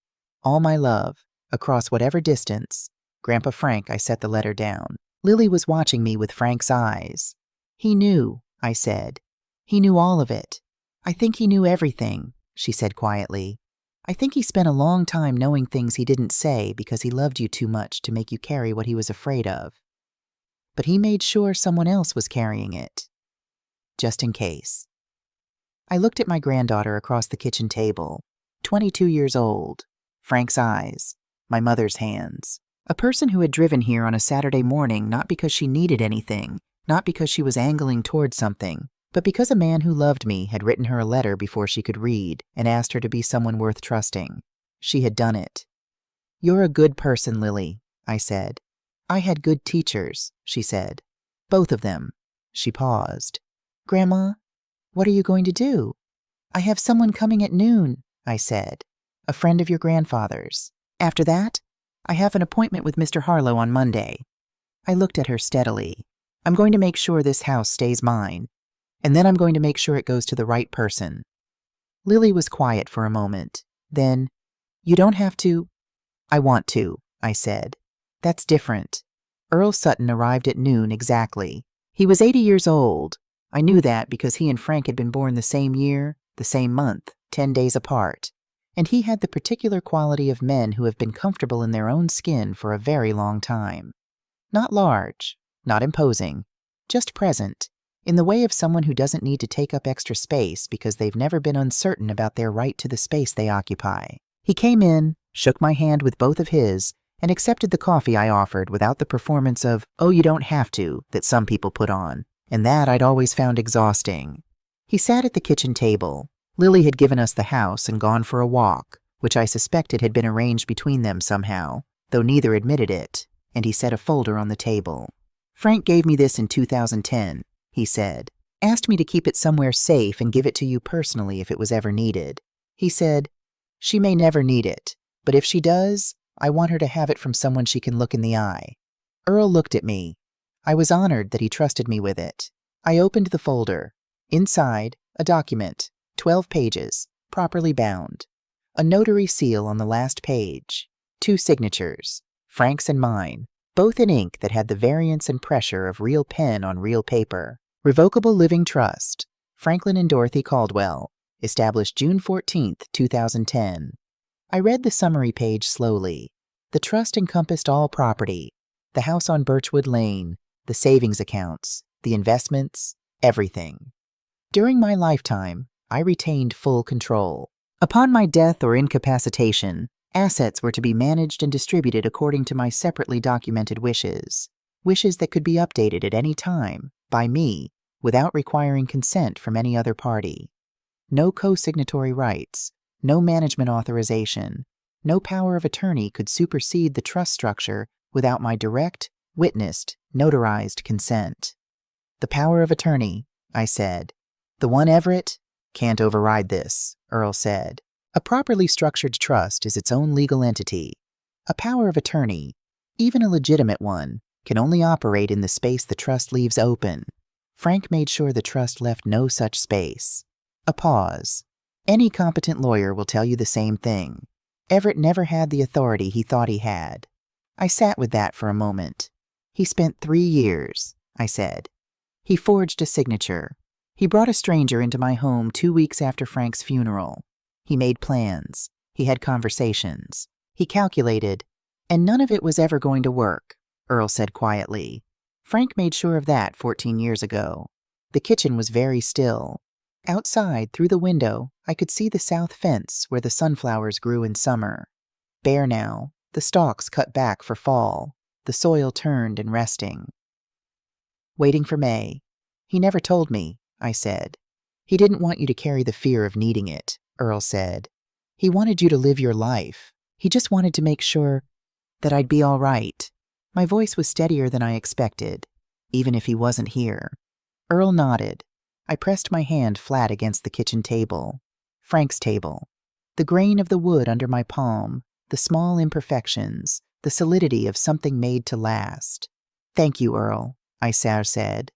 All my love, across whatever distance. Grandpa Frank, I set the letter down. Lily was watching me with Frank's eyes. He knew, I said. He knew all of it. I think he knew everything, she said quietly. I think he spent a long time knowing things he didn't say because he loved you too much to make you carry what he was afraid of. But he made sure someone else was carrying it. Just in case. I looked at my granddaughter across the kitchen table, 22 years old, Frank's eyes, my mother's hands. A person who had driven here on a Saturday morning not because she needed anything, not because she was angling towards something, but because a man who loved me had written her a letter before she could read and asked her to be someone worth trusting. She had done it. You're a good person, Lily, I said. I had good teachers, she said. Both of them. She paused. Grandma, what are you going to do? I have someone coming at noon, I said. A friend of your grandfather's. After that, I have an appointment with Mr. Harlow on Monday. I looked at her steadily. I'm going to make sure this house stays mine. And then I'm going to make sure it goes to the right person. Lily was quiet for a moment. Then, you don't have to. I want to, I said. That's different. Earl Sutton arrived at noon exactly. He was 80 years old. I knew that because he and Frank had been born the same year, the same month, 10 days apart. And he had the particular quality of men who have been comfortable in their own skin for a very long time. Not large, not imposing, just present, in the way of someone who doesn't need to take up extra space because they've never been uncertain about their right to the space they occupy. He came in, shook my hand with both of his, and accepted the coffee I offered without the performance of, oh, you don't have to, that some people put on, and that I'd always found exhausting. He sat at the kitchen table. Lily had given us the house and gone for a walk, which I suspected had been arranged between them somehow, though neither admitted it, and he set a folder on the table. Frank gave me this in 2010, he said. Asked me to keep it somewhere safe and give it to you personally if it was ever needed. He said, she may never need it, but if she does, I want her to have it from someone she can look in the eye. Earl looked at me. I was honored that he trusted me with it. I opened the folder. Inside, a document, 12 pages, properly bound. A notary seal on the last page. 2 signatures, Frank's and mine, both in ink that had the variance and pressure of real pen on real paper. Revocable Living Trust, Franklin and Dorothy Caldwell, established June 14th, 2010. I read the summary page slowly. The trust encompassed all property, the house on Birchwood Lane, the savings accounts, the investments, everything. During my lifetime, I retained full control. Upon my death or incapacitation, assets were to be managed and distributed according to my separately documented wishes that could be updated at any time, by me, without requiring consent from any other party. No co-signatory rights, no management authorization, no power of attorney could supersede the trust structure without my direct, witnessed, notarized consent. The power of attorney, I said. The one Everett? Can't override this, Earl said. A properly structured trust is its own legal entity. A power of attorney, even a legitimate one, can only operate in the space the trust leaves open. Frank made sure the trust left no such space. A pause. Any competent lawyer will tell you the same thing. Everett never had the authority he thought he had. I sat with that for a moment. He spent 3 years, I said. He forged a signature. He brought a stranger into my home 2 weeks after Frank's funeral. He made plans. He had conversations. He calculated, and none of it was ever going to work, Earl said quietly. Frank made sure of that 14 years ago. The kitchen was very still. Outside, through the window, I could see the south fence where the sunflowers grew in summer. Bare now, the stalks cut back for fall, the soil turned and resting. Waiting for May. He never told me, I said. He didn't want you to carry the fear of needing it, Earl said. He wanted you to live your life. He just wanted to make sure that I'd be all right. My voice was steadier than I expected, even if he wasn't here. Earl nodded. I pressed my hand flat against the kitchen table. Frank's table. The grain of the wood under my palm, the small imperfections, the solidity of something made to last. Thank you, Earl, I said,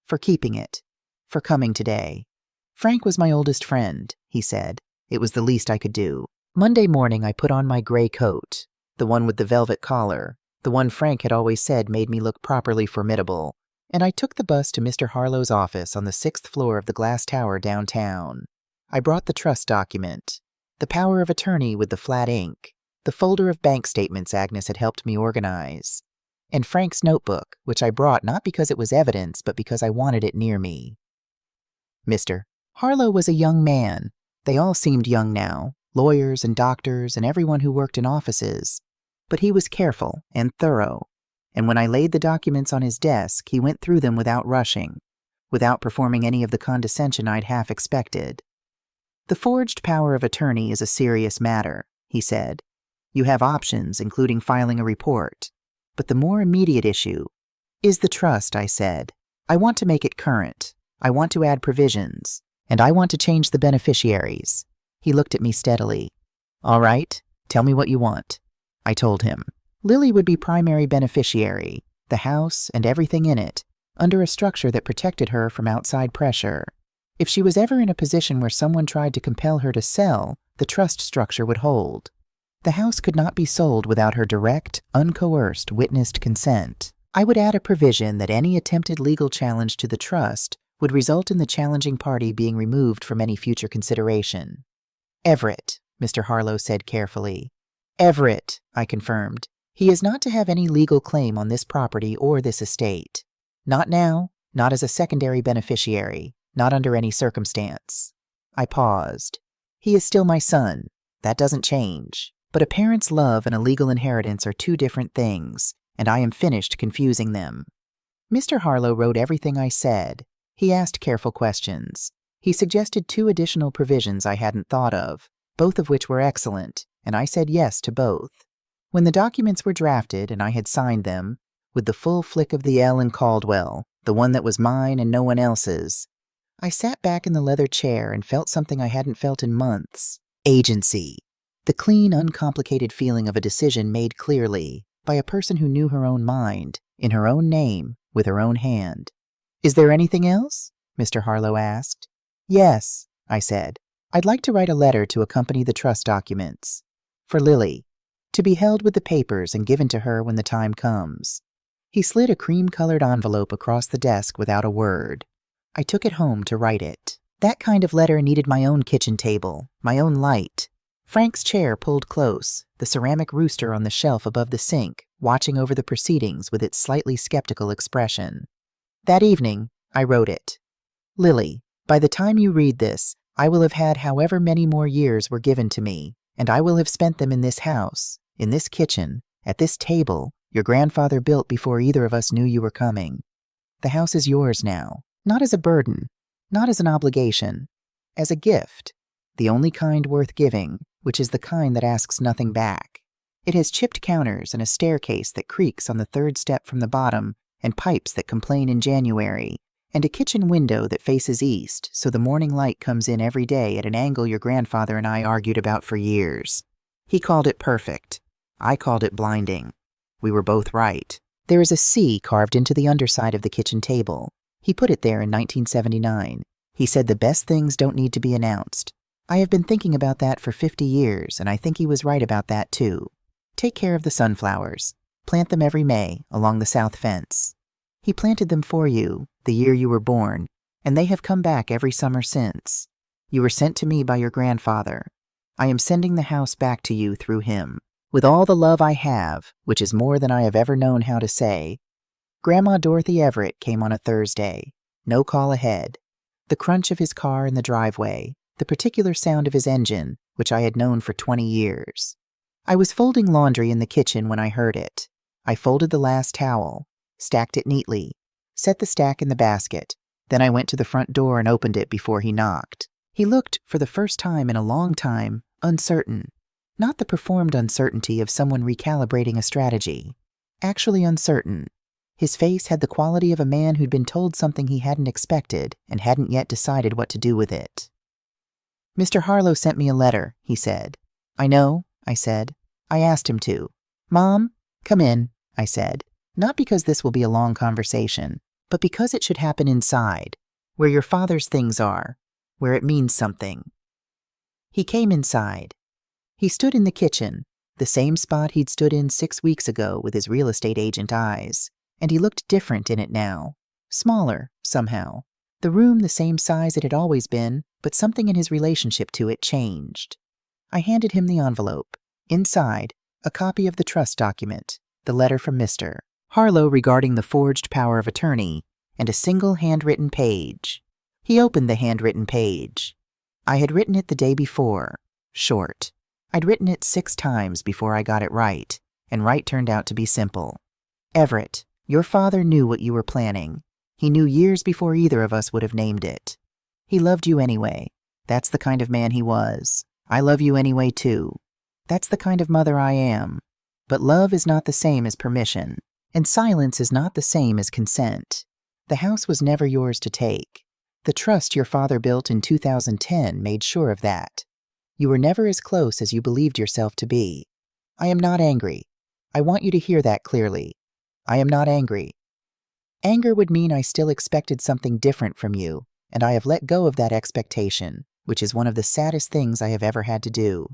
for keeping it, for coming today. Frank was my oldest friend, he said. It was the least I could do. Monday morning I put on my gray coat, the one with the velvet collar, the one Frank had always said made me look properly formidable, and I took the bus to Mr. Harlow's office on the 6th floor of the glass tower downtown. I brought the trust document, the power of attorney with the flat ink, the folder of bank statements Agnes had helped me organize, and Frank's notebook, which I brought not because it was evidence, but because I wanted it near me. Mr. Harlow was a young man. They all seemed young now, lawyers and doctors and everyone who worked in offices. But he was careful and thorough, and when I laid the documents on his desk, he went through them without rushing, without performing any of the condescension I'd half expected. The forged power of attorney is a serious matter, he said. You have options, including filing a report. But the more immediate issue is the trust, I said. I want to make it current. I want to add provisions, and I want to change the beneficiaries. He looked at me steadily. All right, tell me what you want. I told him. Lily would be primary beneficiary, the house and everything in it, under a structure that protected her from outside pressure. If she was ever in a position where someone tried to compel her to sell, the trust structure would hold. The house could not be sold without her direct, uncoerced, witnessed consent. I would add a provision that any attempted legal challenge to the trust would result in the challenging party being removed from any future consideration. Everett, Mr. Harlow said carefully. Everett, I confirmed. He is not to have any legal claim on this property or this estate. Not now, not as a secondary beneficiary, not under any circumstance. I paused. He is still my son. That doesn't change. But a parent's love and a legal inheritance are two different things, and I am finished confusing them. Mr. Harlow wrote everything I said. He asked careful questions. He suggested 2 additional provisions I hadn't thought of, both of which were excellent, and I said yes to both. When the documents were drafted and I had signed them, with the full flick of the L in Caldwell, the one that was mine and no one else's, I sat back in the leather chair and felt something I hadn't felt in months. Agency. The clean, uncomplicated feeling of a decision made clearly, by a person who knew her own mind, in her own name, with her own hand. Is there anything else? Mr. Harlow asked. Yes, I said. I'd like to write a letter to accompany the trust documents. For Lily. To be held with the papers and given to her when the time comes. He slid a cream-colored envelope across the desk without a word. I took it home to write it. That kind of letter needed my own kitchen table, my own light. Frank's chair pulled close, the ceramic rooster on the shelf above the sink, watching over the proceedings with its slightly skeptical expression. That evening, I wrote it. Lily, by the time you read this, I will have had however many more years were given to me, and I will have spent them in this house, in this kitchen, at this table your grandfather built before either of us knew you were coming. The house is yours now, not as a burden, not as an obligation, as a gift, the only kind worth giving, which is the kind that asks nothing back. It has chipped counters and a staircase that creaks on the 3rd step from the bottom, and pipes that complain in January, and a kitchen window that faces east so the morning light comes in every day at an angle your grandfather and I argued about for years. He called it perfect. I called it blinding. We were both right. There is a C carved into the underside of the kitchen table. He put it there in 1979. He said the best things don't need to be announced. I have been thinking about that for 50 years, and I think he was right about that too. Take care of the sunflowers. Plant them every May along the south fence. He planted them for you the year you were born, and they have come back every summer since. You were sent to me by your grandfather. I am sending the house back to you through him. With all the love I have, which is more than I have ever known how to say. Grandma Dorothy Everett came on a Thursday. No call ahead. The crunch of his car in the driveway, the particular sound of his engine, which I had known for 20 years. I was folding laundry in the kitchen when I heard it. I folded the last towel, stacked it neatly, set the stack in the basket. Then I went to the front door and opened it before he knocked. He looked, for the first time in a long time, uncertain. Not the performed uncertainty of someone recalibrating a strategy. Actually uncertain. His face had the quality of a man who'd been told something he hadn't expected and hadn't yet decided what to do with it. Mr. Harlow sent me a letter, he said. I know, I said. I asked him to. Mom, come in, I said. Not because this will be a long conversation, but because it should happen inside, where your father's things are, where it means something. He came inside. He stood in the kitchen, the same spot he'd stood in 6 weeks ago with his real estate agent eyes, and he looked different in it now, smaller, somehow. The room the same size it had always been, but something in his relationship to it changed. I handed him the envelope. Inside, a copy of the trust document, the letter from Mr. Harlow regarding the forged power of attorney, and a single handwritten page. He opened the handwritten page. I had written it the day before. Short. I'd written it 6 times before I got it right, and right turned out to be simple. Everett, your father knew what you were planning. He knew years before either of us would have named it. He loved you anyway. That's the kind of man he was. I love you anyway, too. That's the kind of mother I am. But love is not the same as permission, and silence is not the same as consent. The house was never yours to take. The trust your father built in 2010 made sure of that. You were never as close as you believed yourself to be. I am not angry. I want you to hear that clearly. I am not angry. Anger would mean I still expected something different from you, and I have let go of that expectation, which is one of the saddest things I have ever had to do.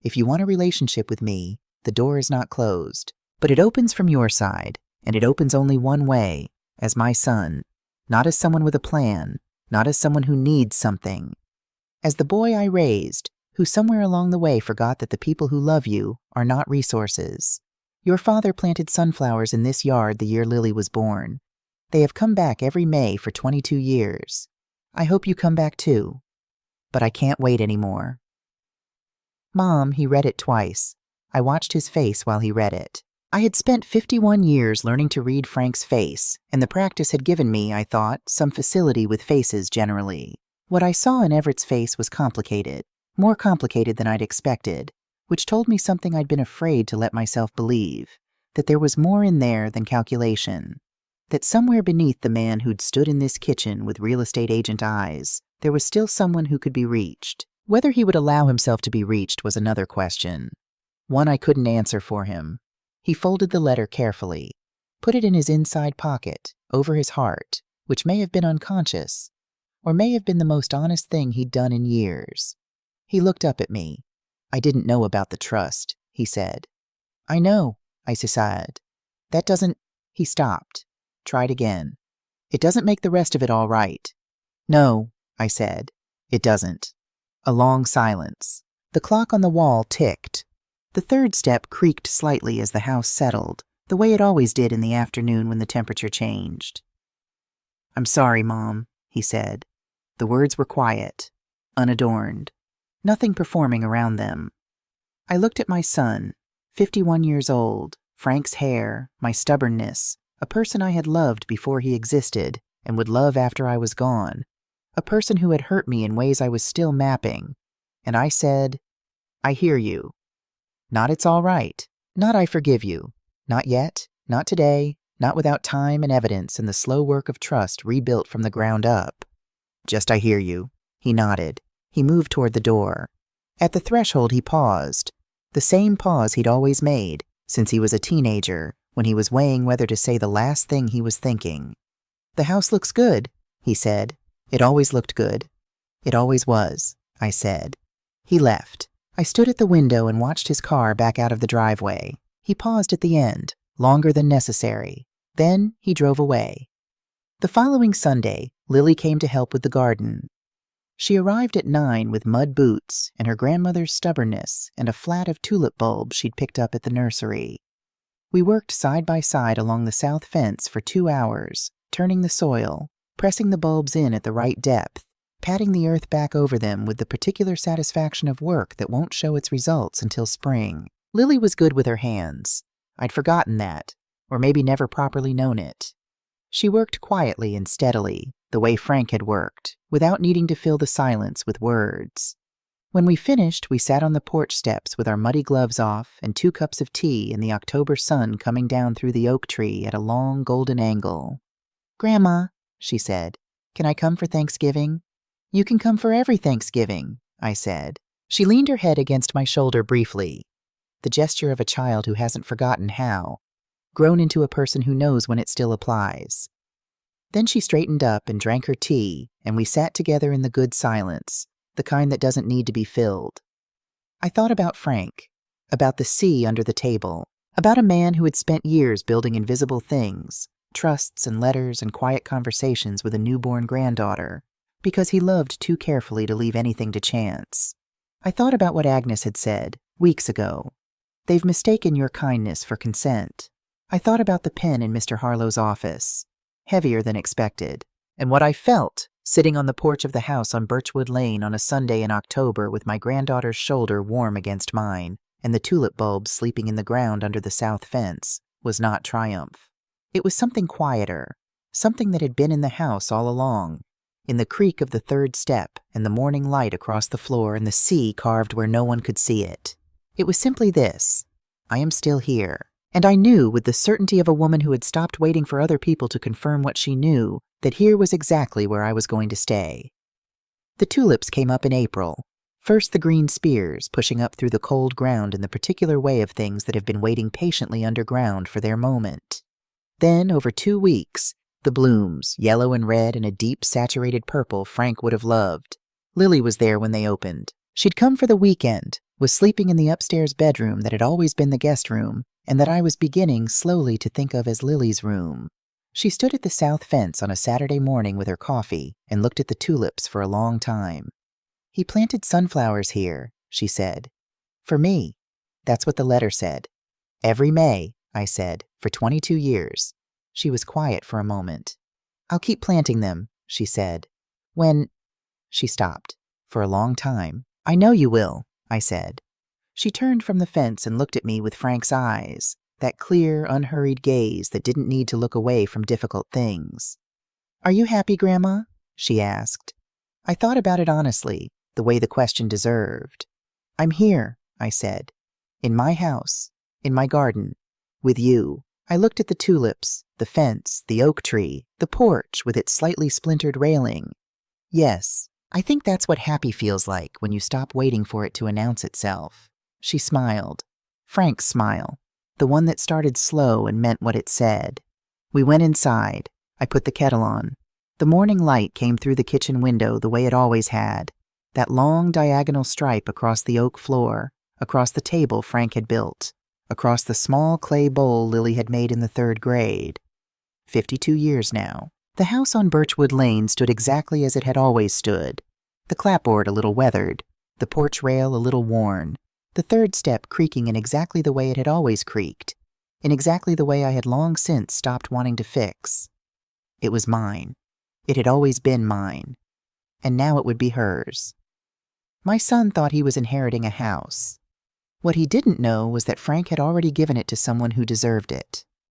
If you want a relationship with me, the door is not closed, but it opens from your side, and it opens only one way, as my son, not as someone with a plan, not as someone who needs something. As the boy I raised, who somewhere along the way forgot that the people who love you are not resources. Your father planted sunflowers in this yard the year Lily was born. They have come back every May for 22 years. I hope you come back too. But I can't wait anymore. Mom, he read it twice. I watched his face while he read it. I had spent 51 years learning to read Frank's face, and the practice had given me, I thought, some facility with faces generally. What I saw in Everett's face was complicated, more complicated than I'd expected, which told me something I'd been afraid to let myself believe, that there was more in there than calculation, that somewhere beneath the man who'd stood in this kitchen with real estate agent eyes, there was still someone who could be reached. Whether he would allow himself to be reached was another question, one I couldn't answer for him. He folded the letter carefully, put it in his inside pocket, over his heart, which may have been unconscious, or may have been the most honest thing he'd done in years. He looked up at me. I didn't know about the trust, he said. I know, I said. That doesn't... He stopped. Tried again. It doesn't make the rest of it all right. No, I said. It doesn't. A long silence. The clock on the wall ticked. The third step creaked slightly as the house settled, the way it always did in the afternoon when the temperature changed. I'm sorry, Mom, he said. The words were quiet, unadorned, nothing performing around them. I looked at my son, 51 years old, Frank's hair, my stubbornness, a person I had loved before he existed and would love after I was gone, a person who had hurt me in ways I was still mapping, and I said, I hear you. Not it's all right, not I forgive you, not yet, not today, not without time and evidence and the slow work of trust rebuilt from the ground up. Just I hear you. He nodded. He moved toward the door. At the threshold he paused, the same pause he'd always made since he was a teenager when he was weighing whether to say the last thing he was thinking. The house looks good, he said. It always looked good. It always was, I said. He left. I stood at the window and watched his car back out of the driveway. He paused at the end, longer than necessary. Then he drove away. The following Sunday, Lily came to help with the garden. She arrived at 9 with mud boots and her grandmother's stubbornness and a flat of tulip bulbs she'd picked up at the nursery. We worked side by side along the south fence for 2 hours, turning the soil, pressing the bulbs in at the right depth, patting the earth back over them with the particular satisfaction of work that won't show its results until spring. Lily was good with her hands. I'd forgotten that, or maybe never properly known it. She worked quietly and steadily, the way Frank had worked, without needing to fill the silence with words. When we finished, we sat on the porch steps with our muddy gloves off and 2 cups of tea and the October sun coming down through the oak tree at a long golden angle. Grandma, she said, can I come for Thanksgiving? You can come for every Thanksgiving, I said. She leaned her head against my shoulder briefly, the gesture of a child who hasn't forgotten how, grown into a person who knows when it still applies. Then she straightened up and drank her tea, and we sat together in the good silence, the kind that doesn't need to be filled. I thought about Frank, about the sea under the table, about a man who had spent years building invisible things, trusts and letters and quiet conversations with a newborn granddaughter, because he loved too carefully to leave anything to chance. I thought about what Agnes had said, weeks ago. They've mistaken your kindness for consent. I thought about the pen in Mr. Harlowe's office, heavier than expected, and what I felt sitting on the porch of the house on Birchwood Lane on a Sunday in October with my granddaughter's shoulder warm against mine and the tulip bulbs sleeping in the ground under the south fence was not triumph. It was something quieter, something that had been in the house all along, in the creak of the third step and the morning light across the floor and the sea carved where no one could see it. It was simply this: I am still here. And I knew, with the certainty of a woman who had stopped waiting for other people to confirm what she knew, that here was exactly where I was going to stay. The tulips came up in April. First the green spears, pushing up through the cold ground in the particular way of things that have been waiting patiently underground for their moment. Then, over 2 weeks, the blooms, yellow and red and a deep saturated purple Frank would have loved. Lily was there when they opened. She'd come for the weekend, was sleeping in the upstairs bedroom that had always been the guest room, and that I was beginning slowly to think of as Lily's room. She stood at the south fence on a Saturday morning with her coffee and looked at the tulips for a long time. "He planted sunflowers here," she said. "For me." That's what the letter said. "Every May," I said, "for 22 years. She was quiet for a moment. "I'll keep planting them," she said. "When—" She stopped. "For a long time." "I know you will," I said. She turned from the fence and looked at me with Frank's eyes, that clear, unhurried gaze that didn't need to look away from difficult things. "Are you happy, Grandma?" she asked. I thought about it honestly, the way the question deserved. "I'm here," I said. "In my house, in my garden, with you." I looked at the tulips, the fence, the oak tree, the porch with its slightly splintered railing. Yes, I think that's what happy feels like when you stop waiting for it to announce itself. She smiled. Frank's smile, the one that started slow and meant what it said. We went inside. I put the kettle on. The morning light came through the kitchen window the way it always had, that long diagonal stripe across the oak floor, across the table Frank had built, across the small clay bowl Lily had made in the 3rd grade. 52 years now. The house on Birchwood Lane stood exactly as it had always stood, the clapboard a little weathered, the porch rail a little worn, the 3rd step creaking in exactly the way it had always creaked, in exactly the way I had long since stopped wanting to fix. It was mine. It had always been mine. And now it would be hers. My son thought he was inheriting a house. What he didn't know was that Frank had already given it to someone who deserved it.